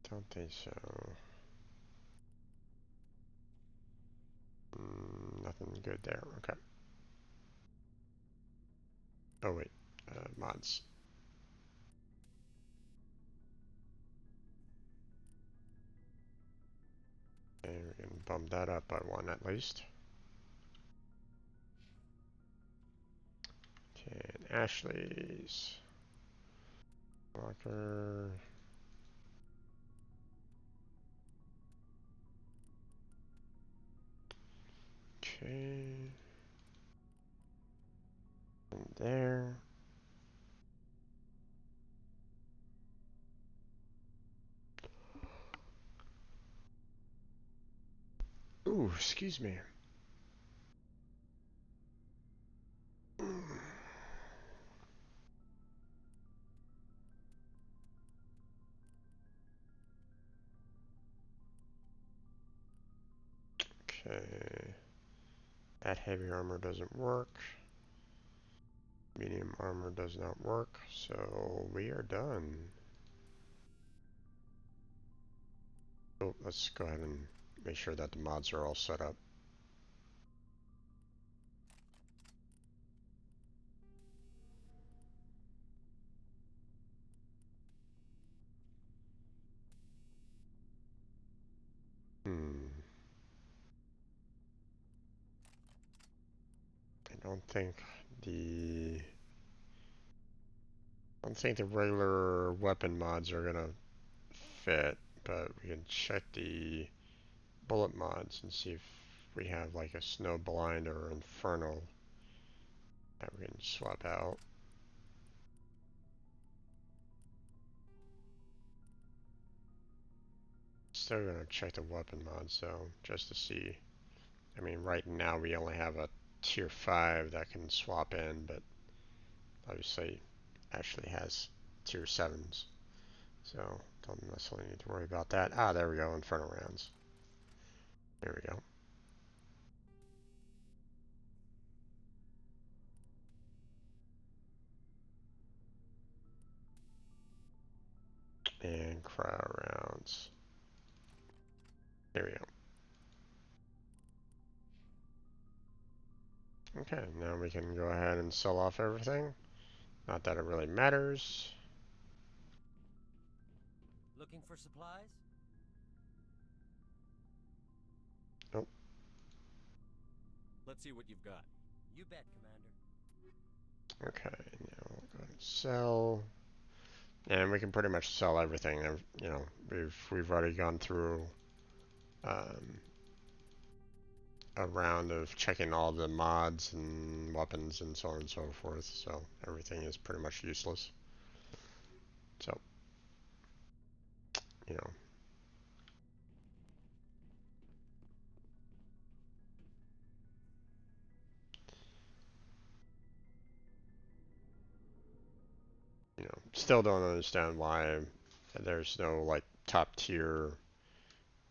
[SPEAKER 1] Don't think so. Nothing good there. Okay. Oh wait, mods. And we can bump that up by 1 at least. Okay, and Ashley's. Walker. Okay. And there. Ooh, excuse me. Okay. That heavy armor doesn't work. Medium armor does not work, so we are done. Oh, let's go ahead and make sure that the mods are all set up. I don't think the regular weapon mods are gonna fit, but we can check the bullet mods and see if we have like a snow blind or infernal that we can swap out. Still gonna check the weapon mods though, just to see. I mean, right now we only have a tier 5 that can swap in, but obviously Ashley has tier 7s, so don't necessarily need to worry about that. Ah, there we go, infernal rounds. There we go. And cryo rounds. There we go. Okay, now we can go ahead and sell off everything. Not that it really matters.
[SPEAKER 5] Looking for supplies?
[SPEAKER 1] Nope.
[SPEAKER 2] Let's see what you've got.
[SPEAKER 5] You bet, Commander.
[SPEAKER 1] Okay, now we'll go ahead and sell. And we can pretty much sell everything. You know, we've already gone through a round of checking all the mods and weapons and so on and so forth. So everything is pretty much useless. So, you know. Still don't understand why there's no like top tier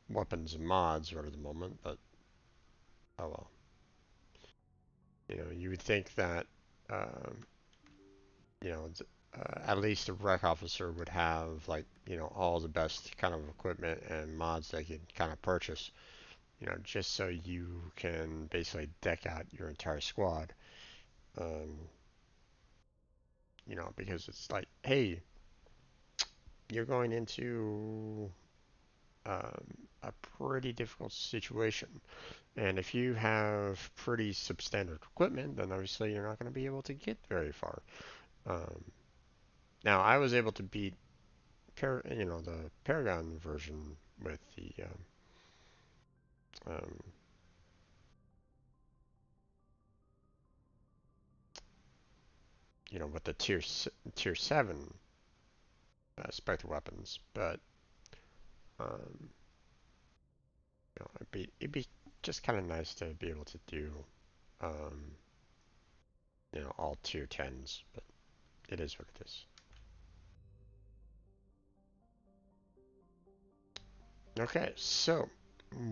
[SPEAKER 1] weapons and mods right at the moment, but oh well. You would think that um, you know at least a rec officer would have like all the best kind of equipment and mods they could kind of purchase. just so you can basically deck out your entire squad. Um, because it's like, hey, you're going into um, a pretty difficult situation. And if you have pretty substandard equipment, then obviously you're not going to be able to get very far. Um, Now, I was able to beat the Paragon version with um, with the tier 7 Spectre weapons, but um, it'd be just kind of nice to be able to do um, all tier 10s, but it is what it is. Okay, so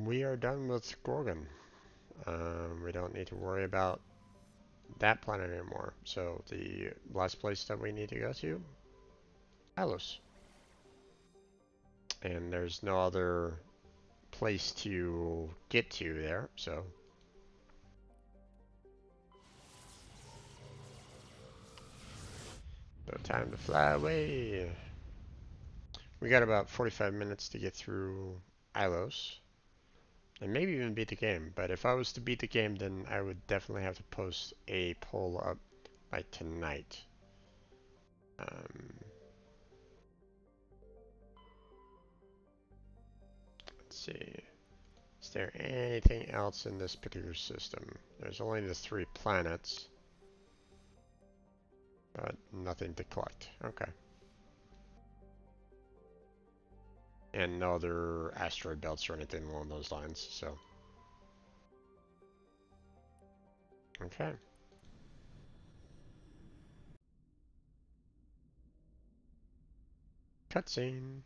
[SPEAKER 1] we are done with Gorgon. We don't need to worry about that planet anymore. So the last place that we need to go to, Ilos. And there's no other place to get to there, so no time to fly away. We got about 45 minutes to get through Ilos, and maybe even beat the game. But if I was to beat the game, then I would definitely have to post a poll up by tonight. Let's see. Is there anything else in this particular system? There's only the 3 planets, but nothing to collect. Okay. And no other asteroid belts or anything along those lines, so. Okay. Cutscene.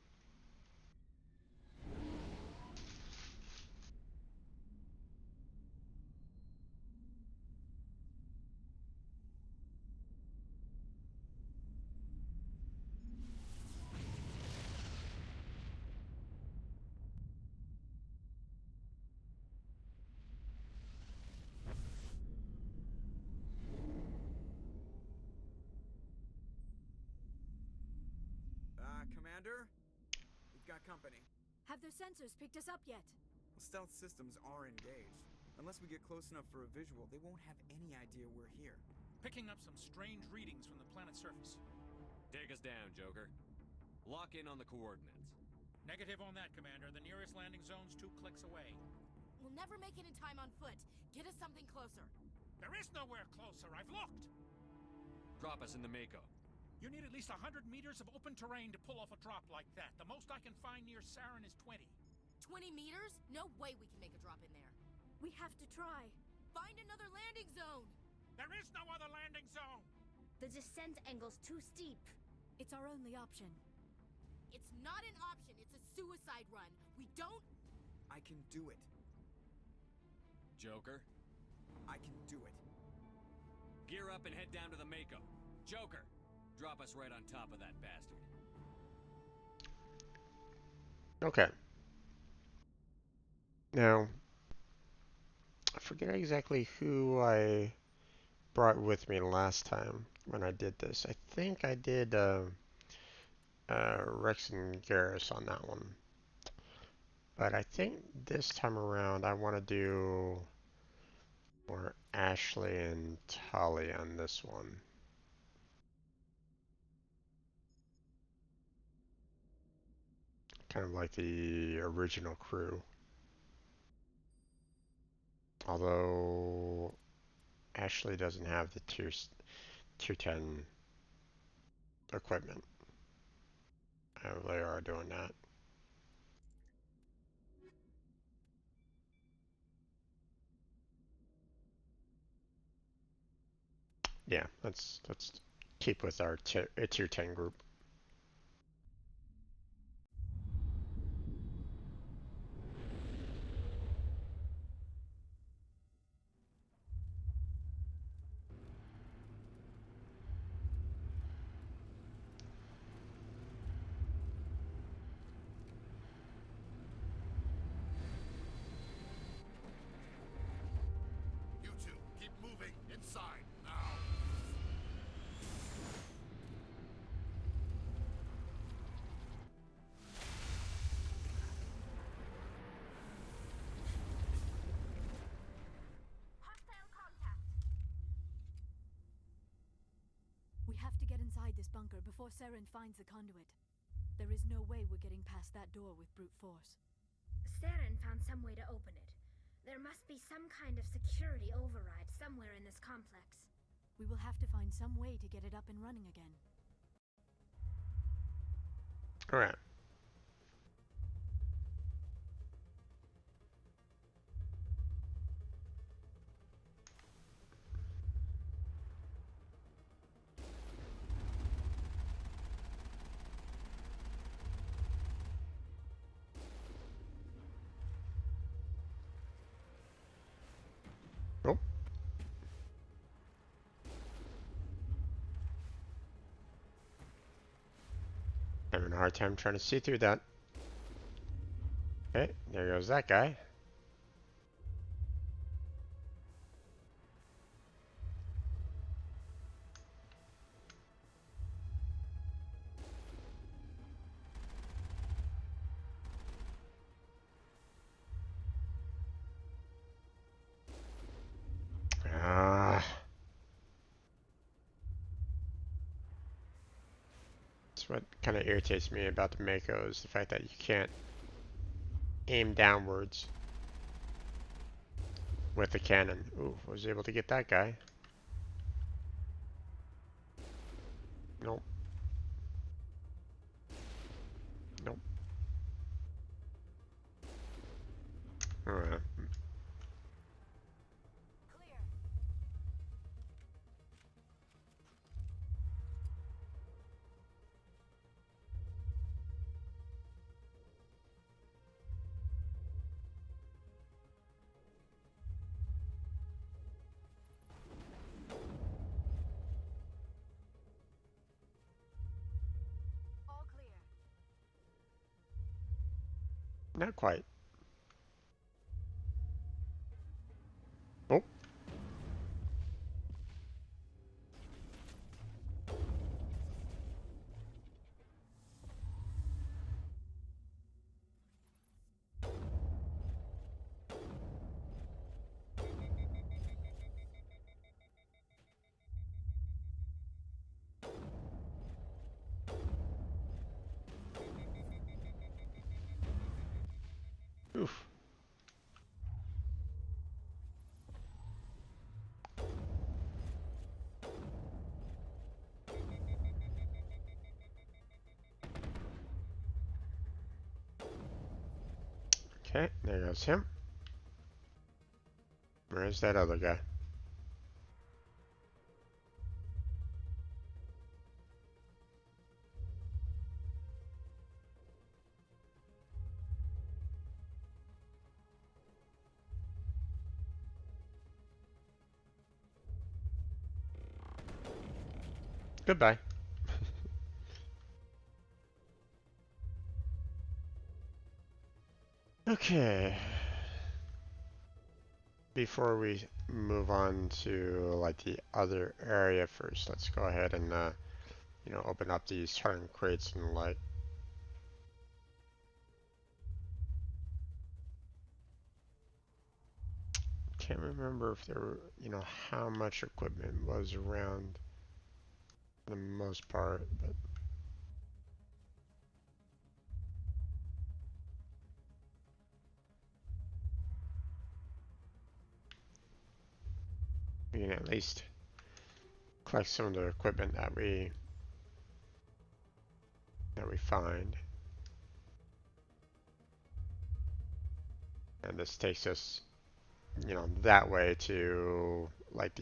[SPEAKER 6] Commander? We've got company.
[SPEAKER 4] Have their sensors picked us up yet?
[SPEAKER 6] Stealth systems are engaged. Unless we get close enough for a visual, they won't have any idea we're here.
[SPEAKER 2] Picking up some strange readings from the planet's surface.
[SPEAKER 7] Take us down, Joker. Lock in on the coordinates.
[SPEAKER 2] Negative on that, Commander. The nearest landing zone's 2 clicks away.
[SPEAKER 4] We'll never make it in time on foot. Get us something closer.
[SPEAKER 2] There is nowhere closer. I've looked.
[SPEAKER 7] Drop us in the Mako.
[SPEAKER 2] You need at least 100 meters of open terrain to pull off a drop like that. The most I can find near Sarin is 20.
[SPEAKER 4] 20 meters? No way we can make a drop in there. We have to try. Find another landing zone.
[SPEAKER 2] There is no other landing zone.
[SPEAKER 8] The descent angle's too steep.
[SPEAKER 4] It's our only option. It's not an option. It's a suicide run. We don't...
[SPEAKER 6] I can do it.
[SPEAKER 7] Joker,
[SPEAKER 6] I can do it.
[SPEAKER 7] gear up and head down to the Mako. Joker, drop us right on top of that bastard.
[SPEAKER 1] Okay. Now, I forget exactly who I brought with me last time when I did this. I think I did Rex and Garrus on that one. But I think this time around I want to do more Ashley and Tali on this one. Kind of like the original crew. Although Ashley doesn't have the tier 10 equipment. They are doing that. Yeah, let's keep with our tier 10 group.
[SPEAKER 2] inside now.
[SPEAKER 8] Hostile contact.
[SPEAKER 4] We have to get inside this bunker before Saren finds the conduit. There is no way we're getting past that door with brute force.
[SPEAKER 8] Saren found some way to open it. There must be some kind of security override somewhere in this complex.
[SPEAKER 4] We will have to find some way to get it up and running again.
[SPEAKER 1] Alright. Nope. Having a hard time trying to see through that. Okay, there goes that guy. Ah. That's what kind of irritates me about the Mako is the fact that you can't aim downwards with the cannon. Ooh, was able to get that guy. Nope. Nope. Alright.
[SPEAKER 8] Clear. All clear.
[SPEAKER 1] Not quite. Oh. Oof. Okay, there goes him. Where's that other guy? Goodbye. Okay. Before we move on to like the other area first, let's go ahead and open up these hardened crates and like can't remember if there were, how much equipment was around for the most part, but we can at least collect some of the equipment that we find. And this takes us, that way to like,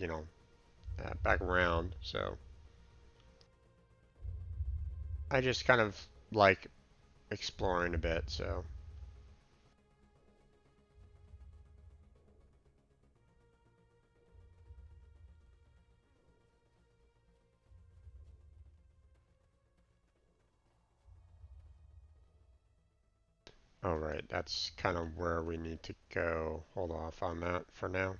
[SPEAKER 1] back around. So I just kind of like exploring a bit, so. All right, that's kind of where we need to go. Hold off on that for now.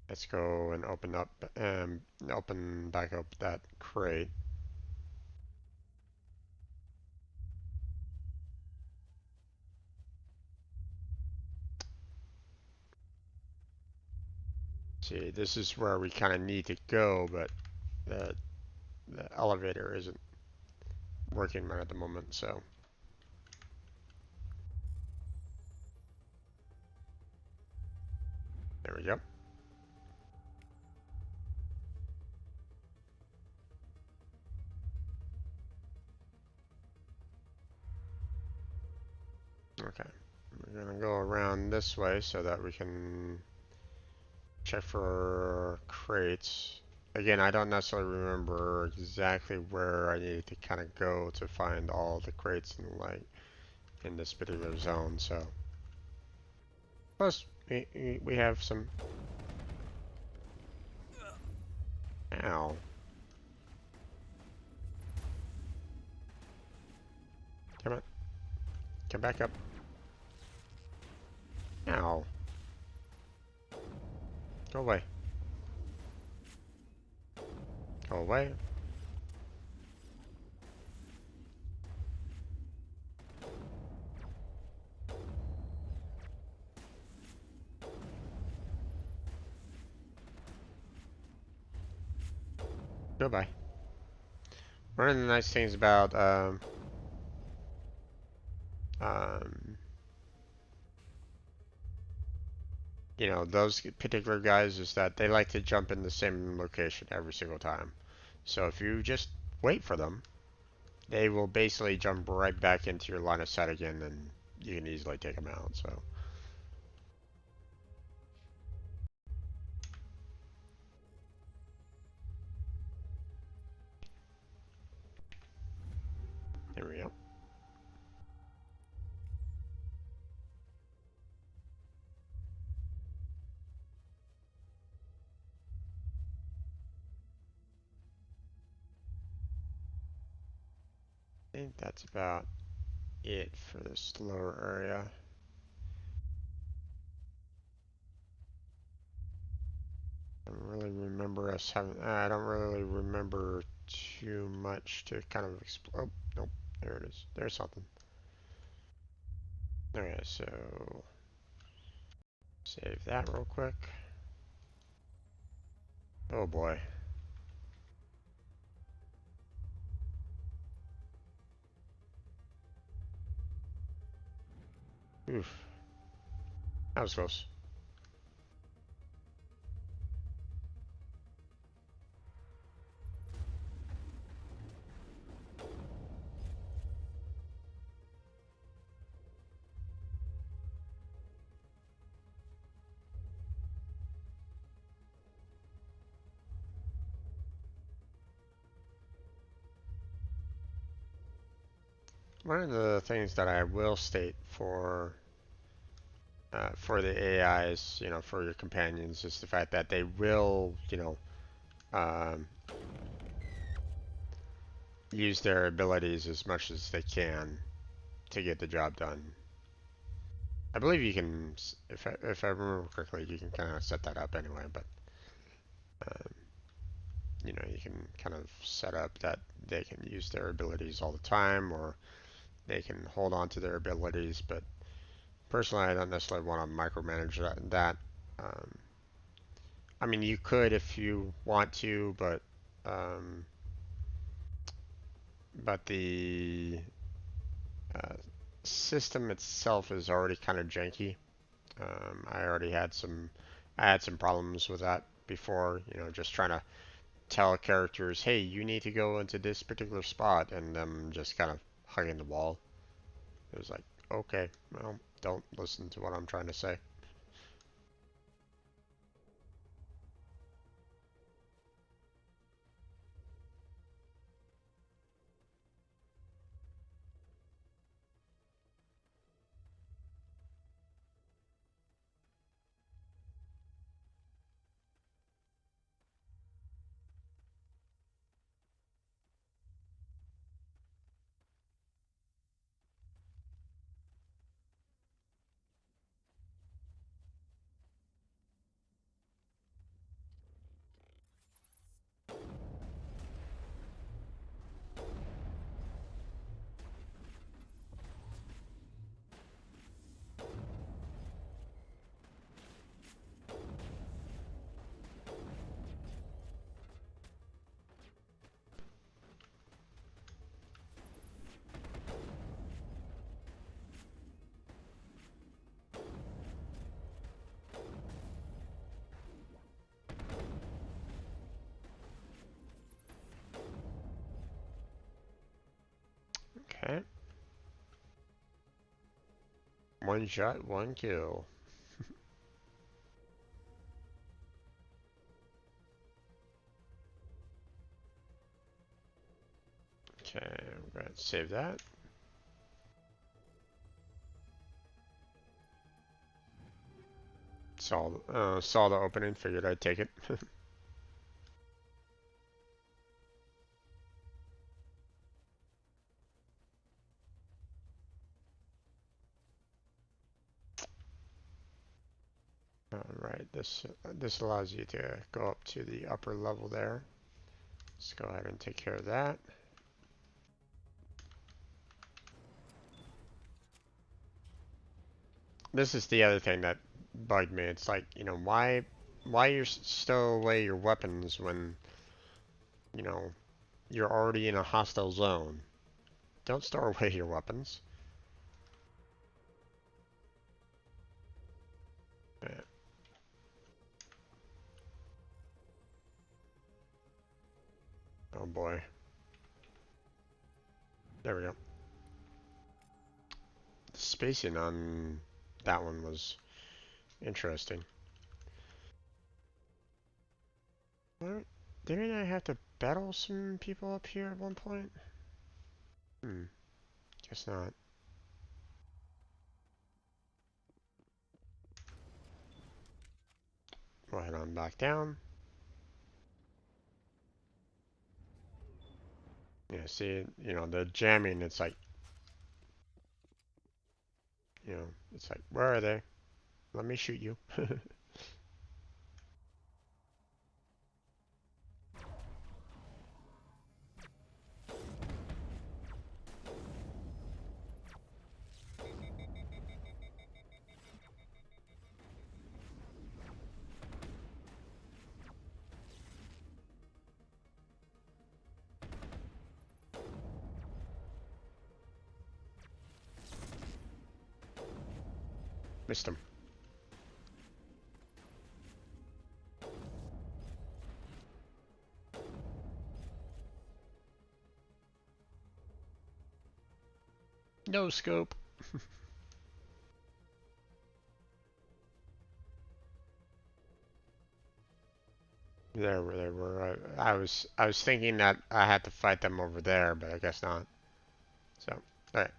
[SPEAKER 1] let's go and open back up that crate. See, this is where we kind of need to go, but the elevator isn't working right at the moment, so. There we go. Okay. We're gonna go around this way so that we can check for crates. Again, I don't necessarily remember exactly where I needed to kind of go to find all the crates in the light in this particular zone, so. Plus, we have some. Ow. Come on. Come back up. Ow. Go away. Go away. Goodbye. One of the nice things about um, you know, those particular guys is that they like to jump in the same location every single time. So if you just wait for them, they will basically jump right back into your line of sight again, and you can easily take them out. So there we go. I think that's about it for this lower area. I don't really remember us having. I don't really remember too much to kind of explore. Oh, nope. There it is. There's something. Okay, so save that real quick. Oh boy. Oof. That was close. One of the things that I will state for the AIs, you know, for your companions, is the fact that they will, you know, um, use their abilities as much as they can to get the job done. I believe you can, if I remember correctly, you can kind of set that up anyway, but um, you know, you can kind of set up that they can use their abilities all the time, or they can hold on to their abilities. But personally, I don't necessarily want to micromanage that. Um, I mean, you could if you want to, um, but the uh, system itself is already kind of janky. I had some problems with that before. You know, just trying to tell characters, hey, you need to go into this particular spot, and them just kind of hugging the wall. It was like, okay, well, don't listen to what I'm trying to say. One shot, one kill. Okay, I'm going to save that. Saw the opening, figured I'd take it. Alright, this allows you to go up to the upper level there. Let's go ahead and take care of that. This is the other thing that bugged me. It's like, you know, why you stow away your weapons when, you know, you're already in a hostile zone. Don't store away your weapons. Yeah. Oh boy. There we go. The spacing on that one was interesting. What? Didn't I have to battle some people up here at one point? Guess not. Go ahead on back down. Yeah, see, you know, the jamming, it's like, you know, it's like, where are they? Let me shoot you. Missed him. No scope. There they were. I was thinking that I had to fight them over there, but I guess not. So, alright.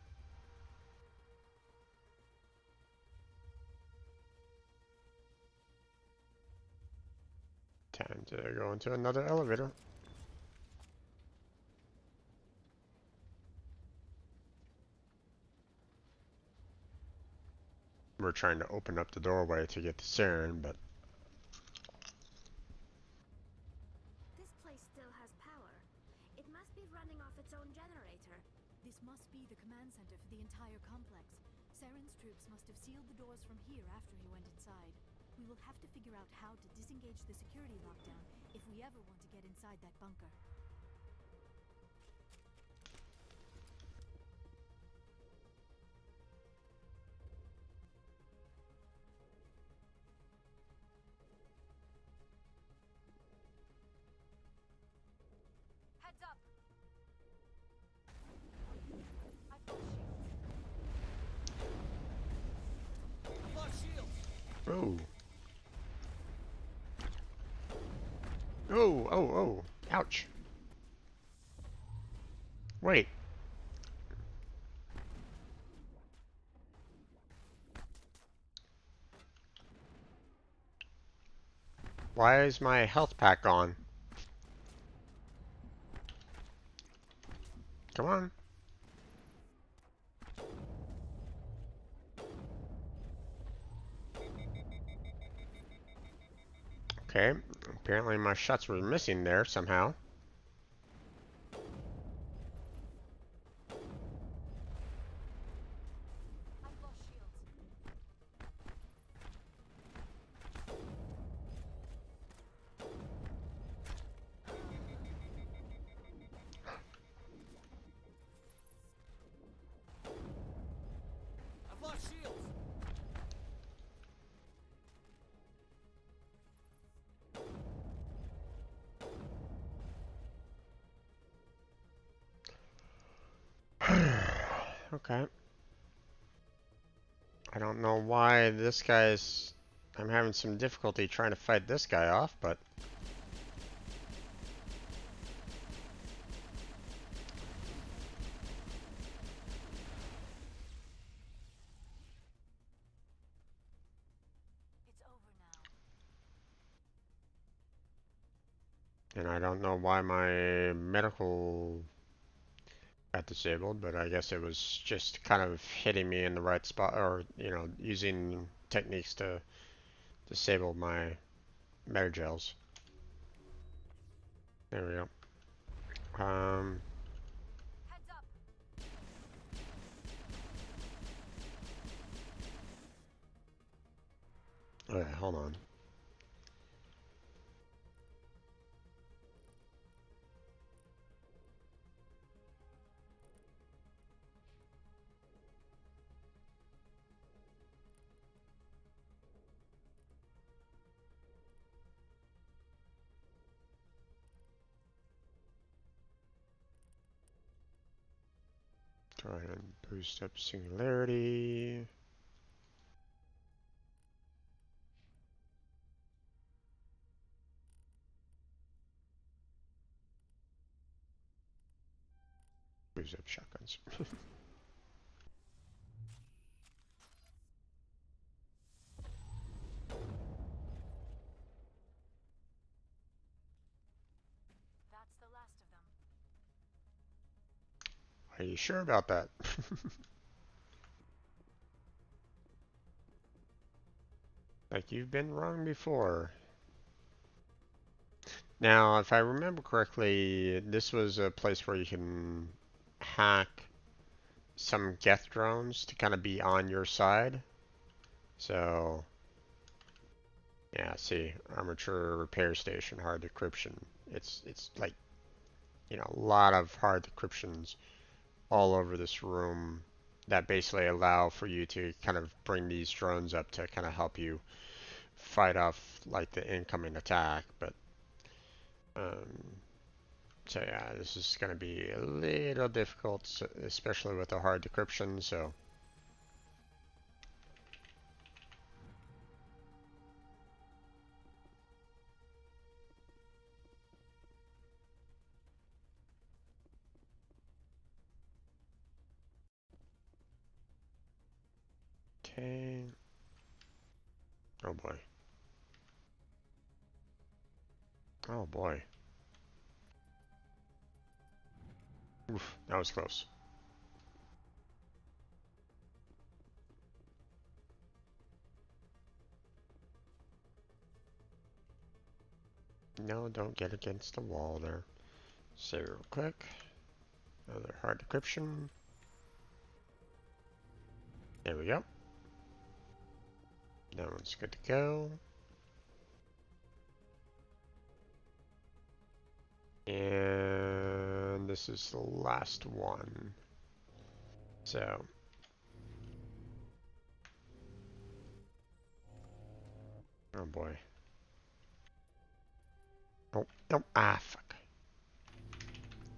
[SPEAKER 1] Time to go into another elevator. We're trying to open up the doorway to get to Siren, but
[SPEAKER 8] This place still has power. It must be running off its own generator.
[SPEAKER 4] This must be the command center for the entire complex. Saren's troops must have sealed the doors from here after he went inside. We will have to figure out how to disengage the security lockdown if we ever want to get inside that bunker.
[SPEAKER 8] Heads up!
[SPEAKER 5] I've lost shields.
[SPEAKER 1] oh. Oh, oh, oh. Ouch. Wait. Why is my health pack gone? Come on. Okay. Apparently my shots were missing there somehow.
[SPEAKER 8] I've lost shields.
[SPEAKER 5] I've lost shields.
[SPEAKER 1] Okay. I don't know why this guy's... I'm having some difficulty trying to fight this guy off, but...
[SPEAKER 4] It's over now.
[SPEAKER 1] And I don't know why my medical got disabled, but I guess it was just kind of hitting me in the right spot, or, you know, using techniques to disable my metagels. There we go.
[SPEAKER 4] Heads up.
[SPEAKER 1] Okay, hold on. Go ahead and boost up singularity. Boost up shotguns.
[SPEAKER 4] That's the last of them.
[SPEAKER 1] Are you sure about that? Like you've been wrong before. Now, if I remember correctly, this was a place where you can hack some Geth drones to kind of be on your side. So, yeah, see, armature repair station, hard decryption. It's like, you know, a lot of hard decryptions all over this room that basically allow for you to kind of bring these drones up to kind of help you fight off like the incoming attack. But um, so yeah, this is going to be a little difficult, especially with the hard decryption. So okay. Oh boy. Oh boy. Oof, that was close. No, don't get against the wall there. Save real quick. Another hard decryption. There we go. That one's good to go. And this is the last one. So. Oh boy. Oh, nope. Ah, fuck.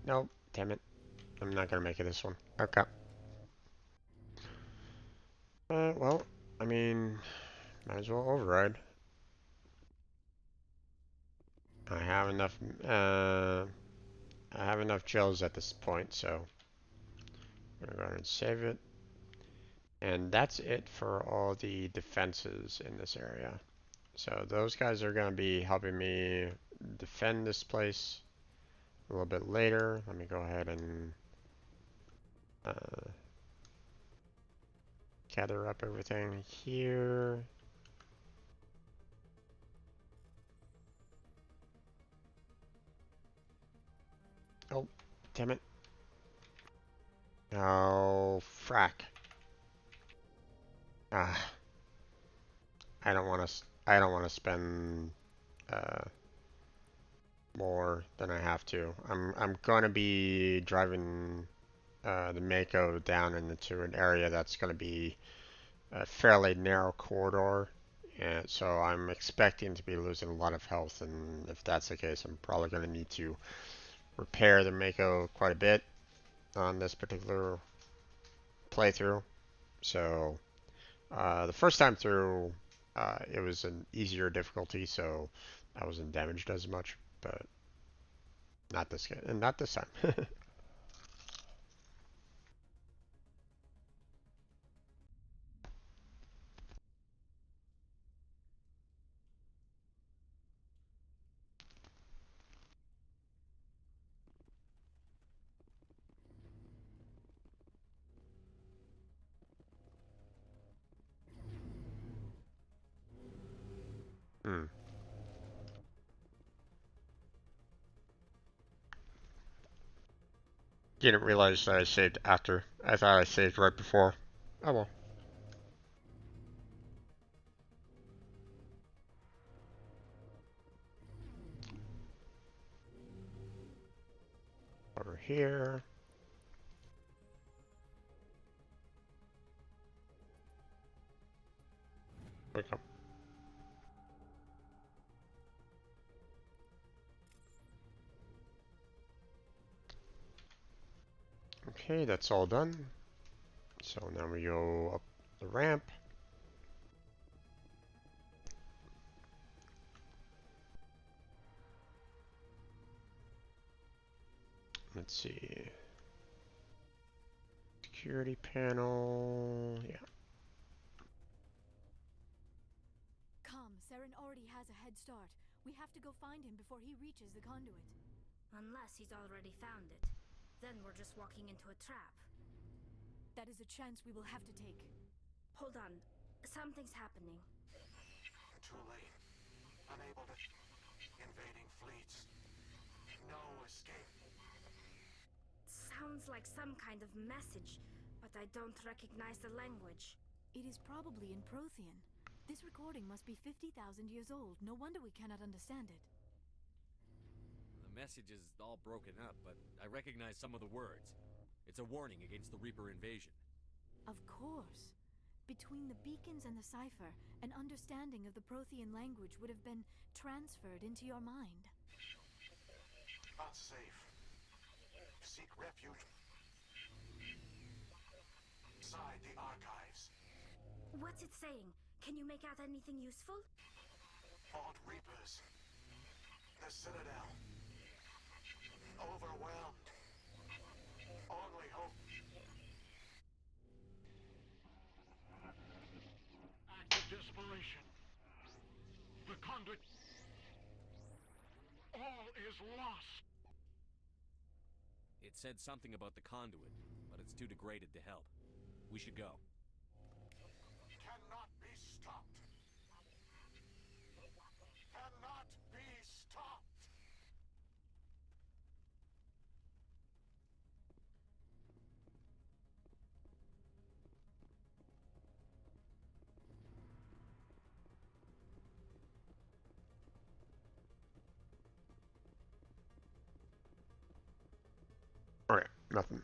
[SPEAKER 1] Nope. Damn it. I'm not gonna make it this one. Okay. Well, I mean, might as well override. I have enough, I have enough gels at this point, so I'm gonna go ahead and save it. And that's it for all the defenses in this area. So those guys are gonna be helping me defend this place a little bit later. Let me go ahead and gather up everything here. Oh, damn it. Oh, frack. Ah, I don't want to spend uh, more than I have to. I'm going to be driving the Mako down into an area that's going to be a fairly narrow corridor. And so I'm expecting to be losing a lot of health, and if that's the case, I'm probably going to need to repair the Mako quite a bit on this particular playthrough. So The first time through, it was an easier difficulty, so I wasn't damaged as much, but not this game, and not this time. Hmm. Didn't realize that I saved after. I thought I saved right before. Oh well. Over here. We go. Okay, that's all done. So now we go up the ramp. Let's see. Security panel. Yeah.
[SPEAKER 4] Come, Saren already has a head start. We have to go find him before he reaches the conduit.
[SPEAKER 8] Unless he's already found it. Then we're just walking into a trap.
[SPEAKER 4] That is a chance we will have to take.
[SPEAKER 8] Hold on. Something's happening.
[SPEAKER 2] Too late. Unable to... Invading fleets. No escape.
[SPEAKER 8] Sounds like some kind of message, but I don't recognize the language.
[SPEAKER 4] It is probably in Prothean. This recording must be 50,000 years old. No wonder we cannot understand it.
[SPEAKER 7] The message is all broken up, but I recognize some of the words. It's a warning against the Reaper invasion.
[SPEAKER 4] Of course. Between the beacons and the cipher, an understanding of the Prothean language would have been transferred into your mind.
[SPEAKER 2] Unsafe. Seek refuge. Inside the archives.
[SPEAKER 8] What's it saying? Can you make out anything useful?
[SPEAKER 2] Fought Reapers. The Citadel. Overwhelmed. Only hope. Act of desperation. The conduit. All is lost.
[SPEAKER 7] It said something about the conduit, but it's too degraded to help. We should go.
[SPEAKER 2] Cannot be stopped. Cannot be stopped.
[SPEAKER 1] Alright, nothing.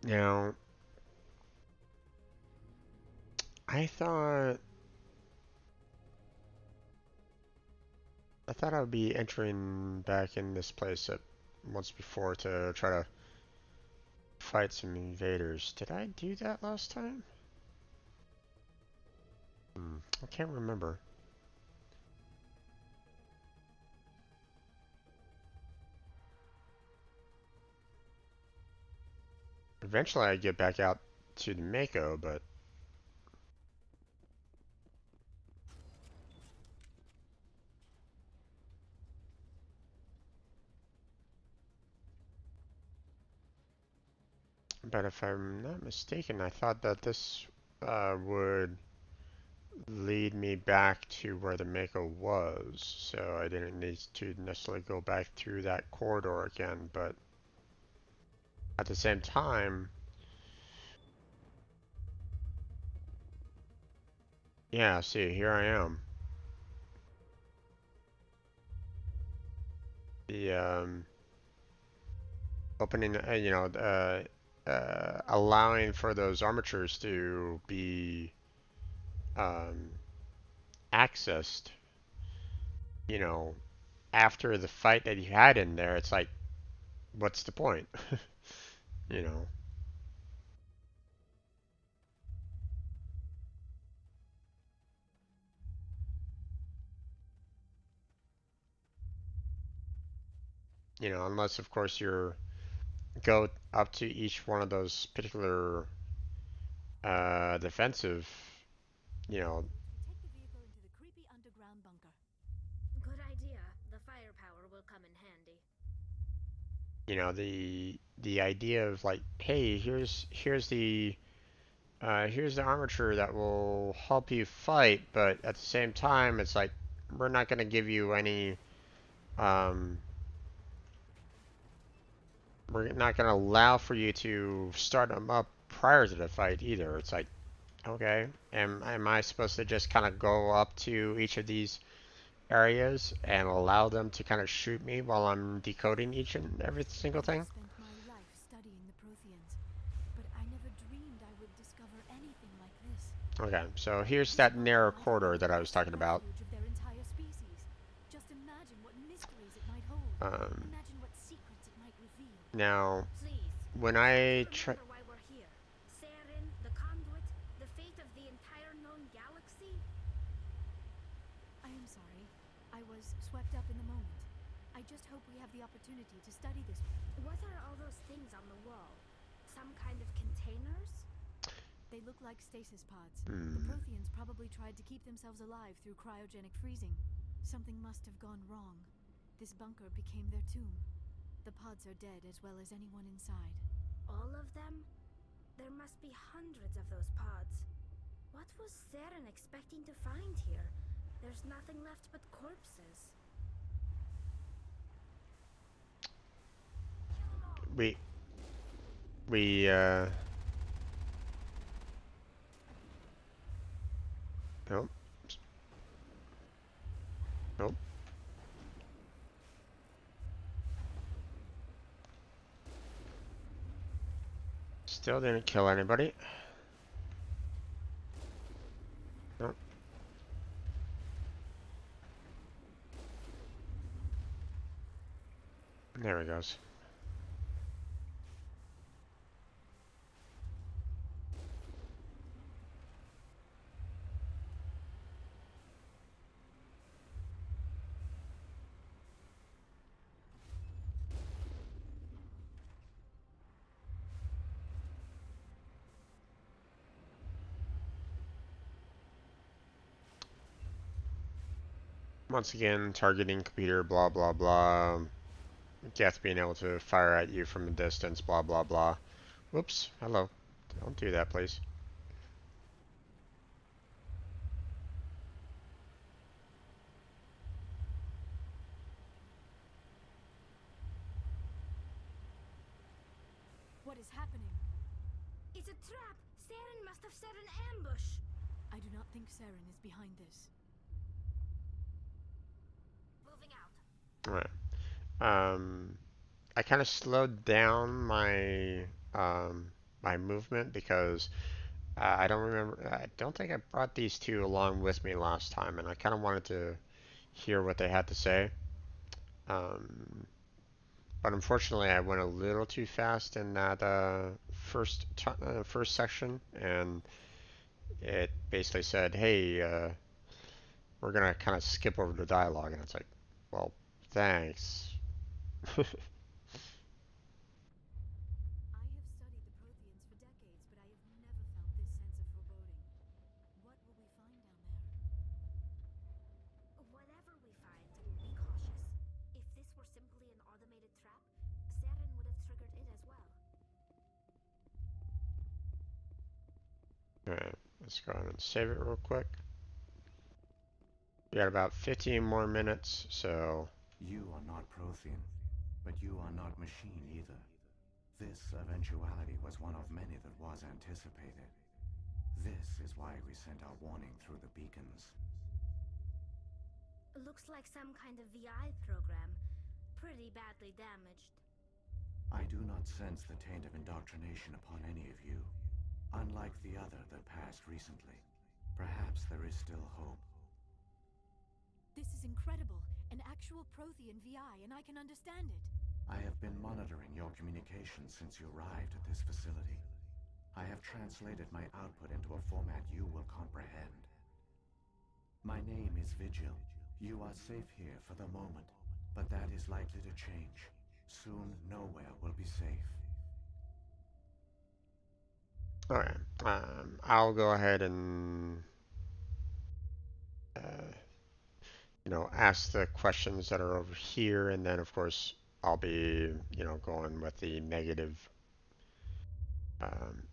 [SPEAKER 1] Now, I thought I would be entering back in this place at once before to try to fight some invaders. Did I do that last time? I can't remember. Eventually I get back out to the Mako, but if I'm not mistaken, I thought that this would lead me back to where the Mako was, so I didn't need to necessarily go back through that corridor again, but at the same time, yeah, see, here I am. The opening, allowing for those armatures to be accessed you know, after the fight that you had in there, it's like, what's the point? you know. You know, unless of course you're go up to each one of those particular defensive, you know,
[SPEAKER 4] Take the vehicle into the creepy underground bunker.
[SPEAKER 8] Good idea. The firepower will come in handy.
[SPEAKER 1] the idea of like, hey, here's the armature that will help you fight, but at the same time, it's like we're not going to give you any, um, we're not going to allow for you to start them up prior to the fight either. It's like, okay, am I supposed to just kind of go up to each of these areas and allow them to kind of shoot me while I'm decoding each and every single
[SPEAKER 4] I
[SPEAKER 1] thing?
[SPEAKER 4] have spent my life studying the Protheans, but I never dreamed I would discover anything like this.
[SPEAKER 1] Okay, so here's
[SPEAKER 4] This
[SPEAKER 1] that
[SPEAKER 4] bunker
[SPEAKER 1] narrow
[SPEAKER 4] might be
[SPEAKER 1] corridor
[SPEAKER 4] the
[SPEAKER 1] that I was
[SPEAKER 4] last
[SPEAKER 1] talking about.
[SPEAKER 4] refuge of their entire species. Just imagine what mysteries it might hold.
[SPEAKER 1] Um,
[SPEAKER 4] Imagine what secrets it might reveal.
[SPEAKER 1] now,
[SPEAKER 8] Please.
[SPEAKER 1] when
[SPEAKER 8] Try
[SPEAKER 1] I
[SPEAKER 8] to
[SPEAKER 1] try,
[SPEAKER 8] remember why we're here. Saren, the conduit, the fate of the entire known galaxy.
[SPEAKER 4] I am sorry. I was swept up in the moment. I just hope we have the opportunity to study this.
[SPEAKER 8] What are all those things on the wall? Some kind of containers?
[SPEAKER 4] They look like stasis pods. The
[SPEAKER 1] hmm,
[SPEAKER 4] Protheans probably tried to keep themselves alive through cryogenic freezing. Something must have gone wrong. This bunker became their tomb. The pods are dead as well as anyone inside.
[SPEAKER 8] All of them? There must be hundreds of those pods. What was Saren expecting to find here? There's nothing left but corpses.
[SPEAKER 1] we we nope, nope. Still didn't kill anybody. Nope. There he goes. Once again, targeting computer, blah blah blah. Geth being able to fire at you from a distance, blah blah blah. Whoops, hello. Don't do that, please.
[SPEAKER 4] What is happening?
[SPEAKER 8] It's a trap! Saren must have set an ambush!
[SPEAKER 4] I do not think Saren is behind this.
[SPEAKER 8] Moving out.
[SPEAKER 1] Alright. I kind of slowed down my movement because I don't remember. I don't think I brought these two along with me last time, and I kind of wanted to hear what they had to say. Um, but unfortunately, I went a little too fast in that first section, and it basically said, "Hey, we're gonna kind of skip over the dialogue," and it's like, "Well, thanks."
[SPEAKER 4] I have studied the Protheans for decades, but I have never felt this sense of foreboding. What will we find down there?
[SPEAKER 8] Whatever we find, be cautious. If this were simply an automated trap, Saren would have triggered it as well.
[SPEAKER 1] Alright, let's go ahead and save it real quick. We got about 15 more minutes, so
[SPEAKER 9] You are not Prothean, but you are not machine either. This eventuality was one of many that was anticipated. This is why we sent our warning through the beacons.
[SPEAKER 8] Looks like some kind of VI program. Pretty badly damaged.
[SPEAKER 9] I do not sense the taint of indoctrination upon any of you, unlike the other that passed recently. Perhaps there is still hope.
[SPEAKER 4] This is incredible. An actual Prothean VI, and I can understand it.
[SPEAKER 9] I have been monitoring your communications since you arrived at this facility. I have translated my output into a format you will comprehend. My name is Vigil. You are safe here for the moment, but that is likely to change. Soon, nowhere will be safe.
[SPEAKER 1] Okay. I'll go ahead and ask the questions that are over here, and then of course I'll be, going with the negative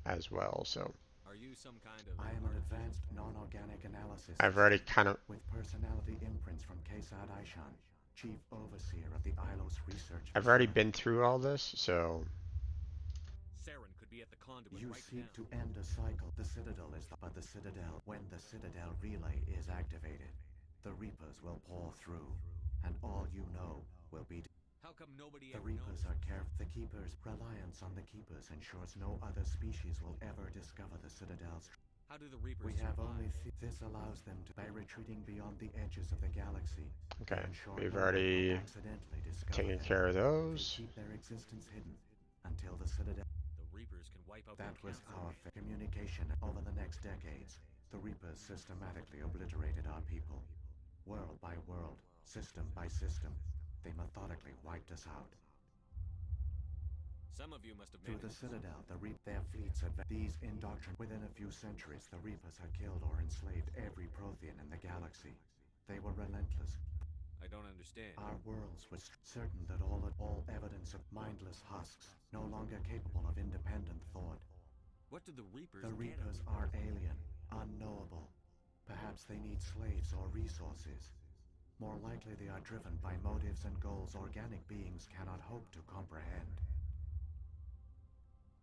[SPEAKER 1] as well. So
[SPEAKER 7] Are you some kind of
[SPEAKER 9] I am an advanced non-organic analysis
[SPEAKER 1] I've already
[SPEAKER 9] system
[SPEAKER 1] kind of,
[SPEAKER 9] with personality imprints from Kesad Aishan, chief overseer of the Ilos research
[SPEAKER 1] I've already
[SPEAKER 9] facility.
[SPEAKER 1] been through all this, so
[SPEAKER 7] Saren could be at the conduit
[SPEAKER 9] You
[SPEAKER 7] right
[SPEAKER 9] seek
[SPEAKER 7] now.
[SPEAKER 9] to end a cycle. The Citadel is but the Citadel. When the Citadel relay is activated, the Reapers will pour through, and all you know will be.
[SPEAKER 7] How come nobody
[SPEAKER 9] The
[SPEAKER 7] ever
[SPEAKER 9] Reapers
[SPEAKER 7] knows?
[SPEAKER 9] are careful. The Keepers' reliance on the Keepers ensures no other species will ever discover the Citadel's.
[SPEAKER 7] How do the Reapers
[SPEAKER 9] We have
[SPEAKER 7] survive?
[SPEAKER 9] only this allows them to, by retreating beyond the edges of the galaxy, they
[SPEAKER 1] okay.
[SPEAKER 9] ensure
[SPEAKER 1] We've
[SPEAKER 9] no one will
[SPEAKER 1] already
[SPEAKER 9] accidentally discover
[SPEAKER 1] taken
[SPEAKER 9] them.
[SPEAKER 1] care of
[SPEAKER 9] They
[SPEAKER 1] those.
[SPEAKER 9] keep their existence hidden until the Citadel.
[SPEAKER 7] The Reapers can wipe out
[SPEAKER 9] That
[SPEAKER 7] their
[SPEAKER 9] was
[SPEAKER 7] council.
[SPEAKER 9] our communication. Over the next decades, the Reapers systematically obliterated our people. World by world, system by system, they methodically wiped us out.
[SPEAKER 7] Some of you must have
[SPEAKER 9] Through
[SPEAKER 7] made
[SPEAKER 9] the
[SPEAKER 7] it.
[SPEAKER 9] Citadel, their fleets these indoctrinate. Within a few centuries, the Reapers had killed or enslaved every Prothean in the galaxy. They were relentless.
[SPEAKER 7] I don't understand.
[SPEAKER 9] Our worlds were certain that all evidence of mindless husks, no longer capable of independent thought.
[SPEAKER 7] What do the Reapers
[SPEAKER 9] The
[SPEAKER 7] get?
[SPEAKER 9] Reapers are alien, unknowable. Perhaps they need slaves or resources. More likely they are driven by motives and goals organic beings cannot hope to comprehend.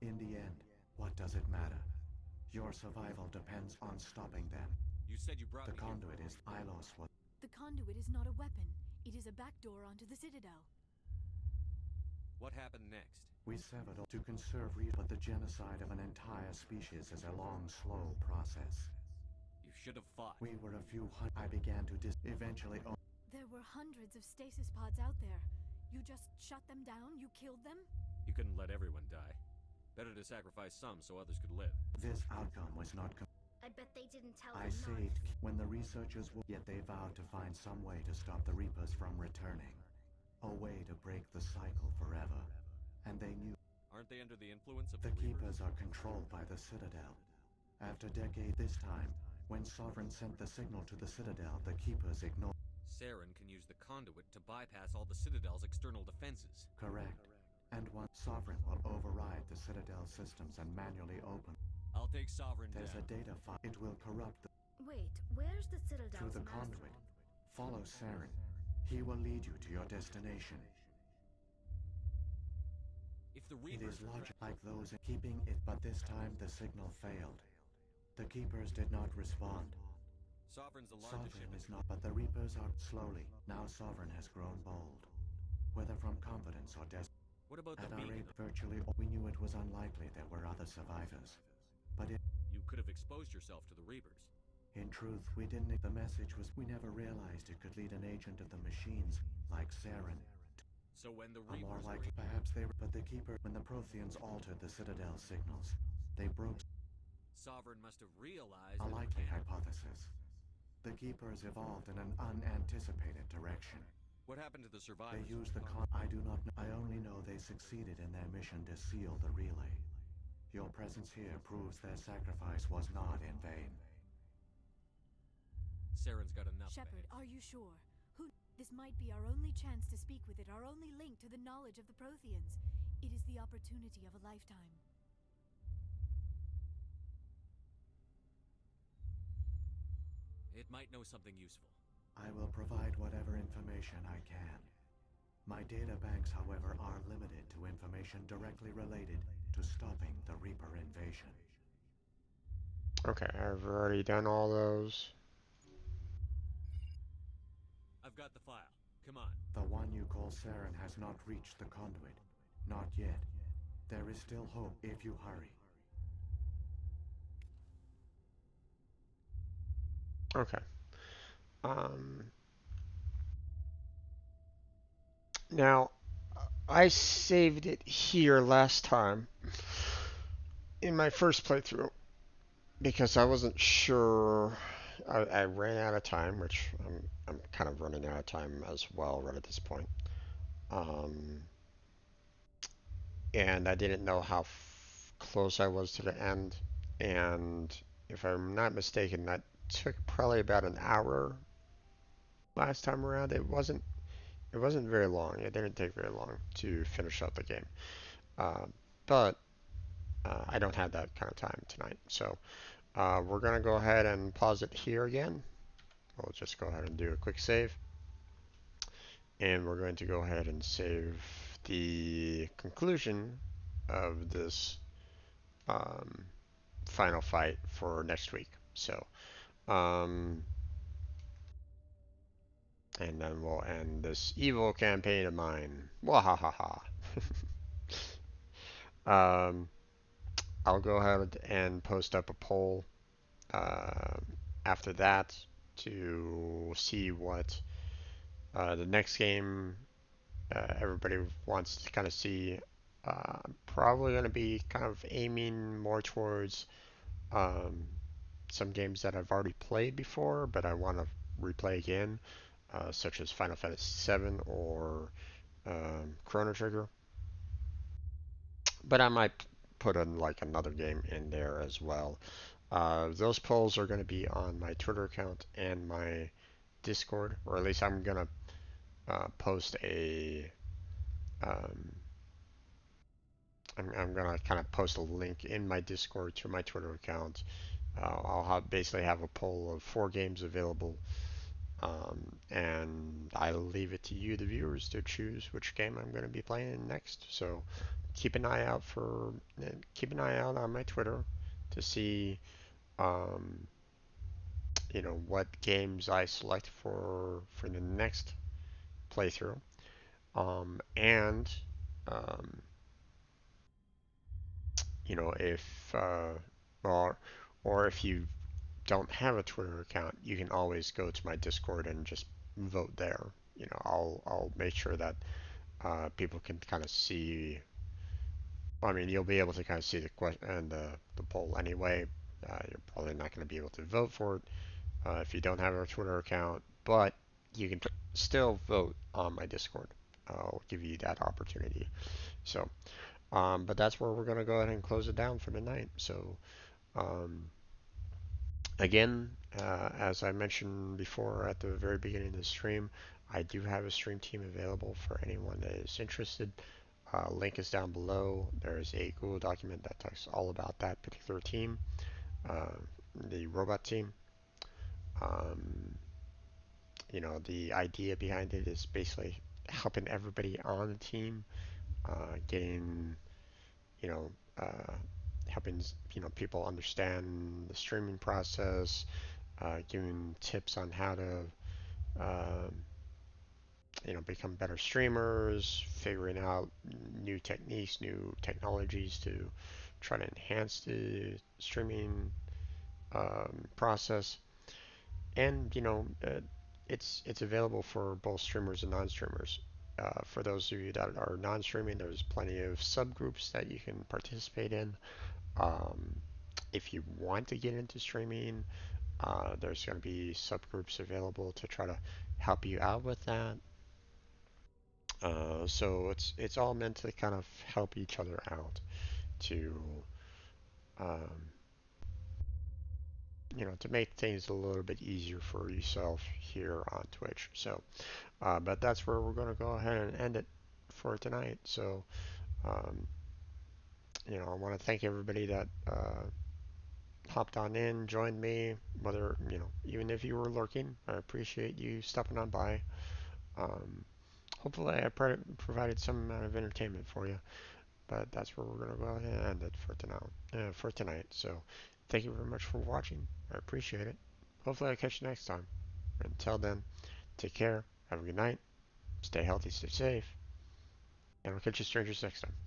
[SPEAKER 9] In the end, what does it matter? Your survival depends on stopping them.
[SPEAKER 7] You said you brought
[SPEAKER 9] The
[SPEAKER 7] me here.
[SPEAKER 9] conduit is Ilos.
[SPEAKER 4] The conduit is not a weapon. It is a backdoor onto the Citadel.
[SPEAKER 7] What happened next?
[SPEAKER 9] We severed to conserve but the genocide of an entire species is a long, slow process.
[SPEAKER 7] You should have fought.
[SPEAKER 9] We were a few I began to eventually.
[SPEAKER 4] There were hundreds of stasis pods out there. You just shut them down? You killed them?
[SPEAKER 7] You couldn't let everyone die. Better to sacrifice some so others could live.
[SPEAKER 9] This outcome was not.
[SPEAKER 8] I bet they didn't tell
[SPEAKER 9] I
[SPEAKER 8] them not.
[SPEAKER 9] saved when the researchers were. Yet they vowed to find some way to stop the Reapers from returning. A way to break the cycle forever. And they knew.
[SPEAKER 7] Aren't they under the influence of
[SPEAKER 9] The
[SPEAKER 7] the
[SPEAKER 9] Keepers
[SPEAKER 7] Reapers?
[SPEAKER 9] are controlled by the Citadel. After decades this time, when Sovereign sent the signal to the Citadel, the Keepers ignored.
[SPEAKER 7] Saren can use the conduit to bypass all the Citadel's external defenses.
[SPEAKER 9] Correct. And once Sovereign will override the Citadel systems and manually open.
[SPEAKER 7] I'll take Sovereign
[SPEAKER 9] There's
[SPEAKER 7] down.
[SPEAKER 9] a data file. It will corrupt
[SPEAKER 8] Wait, where's the Citadel's
[SPEAKER 9] through the
[SPEAKER 8] master?
[SPEAKER 9] conduit. Follow Saren. He will lead you to your destination.
[SPEAKER 7] If the
[SPEAKER 9] It
[SPEAKER 7] Reapers
[SPEAKER 9] is logic like those in keeping it, but this time the signal failed. The Keepers did not respond.
[SPEAKER 7] Sovereign's the largest ship
[SPEAKER 9] Sovereign
[SPEAKER 7] in
[SPEAKER 9] is not, but the Reapers are slowly. Now Sovereign has grown bold. Whether from confidence or
[SPEAKER 7] What about
[SPEAKER 9] at
[SPEAKER 7] the
[SPEAKER 9] our
[SPEAKER 7] beacon?
[SPEAKER 9] age, virtually, we knew it was unlikely there were other survivors. But
[SPEAKER 7] You could have exposed yourself to the Reapers.
[SPEAKER 9] in truth, we didn't. The message was we never realized it could lead an agent of the machines, like Saren.
[SPEAKER 7] So when the
[SPEAKER 9] Or more
[SPEAKER 7] Reapers
[SPEAKER 9] likely, perhaps they were. But the Keeper, when the Protheans altered the Citadel signals, they broke
[SPEAKER 7] Sovereign must have realized
[SPEAKER 9] a
[SPEAKER 7] that it
[SPEAKER 9] likely
[SPEAKER 7] can't.
[SPEAKER 9] hypothesis. The Keepers evolved in an unanticipated direction.
[SPEAKER 7] What happened to the
[SPEAKER 9] They
[SPEAKER 7] survivors?
[SPEAKER 9] used the I do not know. I only know they succeeded in their mission to seal the relay. Your presence here proves their sacrifice was not in vain.
[SPEAKER 7] Saren's got enough
[SPEAKER 4] Shepard,
[SPEAKER 7] bags.
[SPEAKER 4] are you sure? This might be our only chance to speak with it, our only link to the knowledge of the Protheans. It is the opportunity of a lifetime.
[SPEAKER 7] It might know something useful.
[SPEAKER 9] I will provide whatever information I can. My data banks, however, are limited to information directly related to stopping the Reaper invasion.
[SPEAKER 1] Okay, I've already done all those.
[SPEAKER 7] I've got the file. Come on.
[SPEAKER 9] The one you call Saren has not reached the conduit. Not yet. There is still hope if you hurry.
[SPEAKER 1] Okay. Um, Now, I saved it here last time in my first playthrough because I wasn't sure. I ran out of time, which I'm kind of running out of time as well right at this point. Um, and I didn't know how close I was to the end. And if I'm not mistaken, that took probably about an hour last time around. It wasn't very long. It didn't take very long to finish out the game. Uh, but I don't have that kind of time tonight. So we're gonna go ahead and pause it here again. We'll just go ahead and do a quick save. And we're going to go ahead and save the conclusion of this um, final fight for next week. So, um, and then we'll end this evil campaign of mine. Wahahaha. um, I'll go ahead and post up a poll uh, after that to see what the next game everybody wants to kind of see. Probably going to be kind of aiming more towards um, some games that I've already played before, but I want to replay again, such as Final Fantasy VII or Chrono Trigger. But I might put in like another game in there as well. Those polls are going to be on my Twitter account and my Discord, or at least I'm going to post a. Um, I'm gonna kind of post a link in my Discord to my Twitter account. Basically have a poll of 4 games available, and I'll leave it to you, the viewers, to choose which game I'm going to be playing next. So keep an eye out on my Twitter to see, um, what games I select for the next playthrough, and um, if or if you don't have a Twitter account, you can always go to my Discord and just vote there. I'll make sure that people can kind of see. I mean, you'll be able to kind of see the question and the poll anyway. You're probably not going to be able to vote for it if you don't have a Twitter account, but you can still vote on my Discord. I'll give you that opportunity. So, but that's where we're going to go ahead and close it down for tonight. So, um, again, as I mentioned before at the very beginning of the stream, I do have a stream team available for anyone that is interested. Link is down below. There's a Google document that talks all about that particular team, uh, the robot team. Um, the idea behind it is basically helping everybody on the team, getting, you know, uh, helping, people understand the streaming process, giving tips on how to, um, become better streamers, figuring out new techniques, new technologies to try to enhance the streaming process. And it's available for both streamers and non-streamers. For those of you that are non-streaming, there's plenty of subgroups that you can participate in. Um, if you want to get into streaming, there's going to be subgroups available to try to help you out with that. So it's all meant to kind of help each other out to um, to make things a little bit easier for yourself here on Twitch. So, but that's where we're going to go ahead and end it for tonight. So, um, I want to thank everybody that hopped on in, joined me, whether even if you were lurking. I appreciate you stopping on by. Um, Hopefully, I provided some amount of entertainment for you. But that's where we're going to go ahead and end it for tonight. So, thank you very much for watching. I appreciate it. Hopefully, I'll catch you next time. Until then, take care. Have a good night. Stay healthy, stay safe. And I'll catch you strangers next time.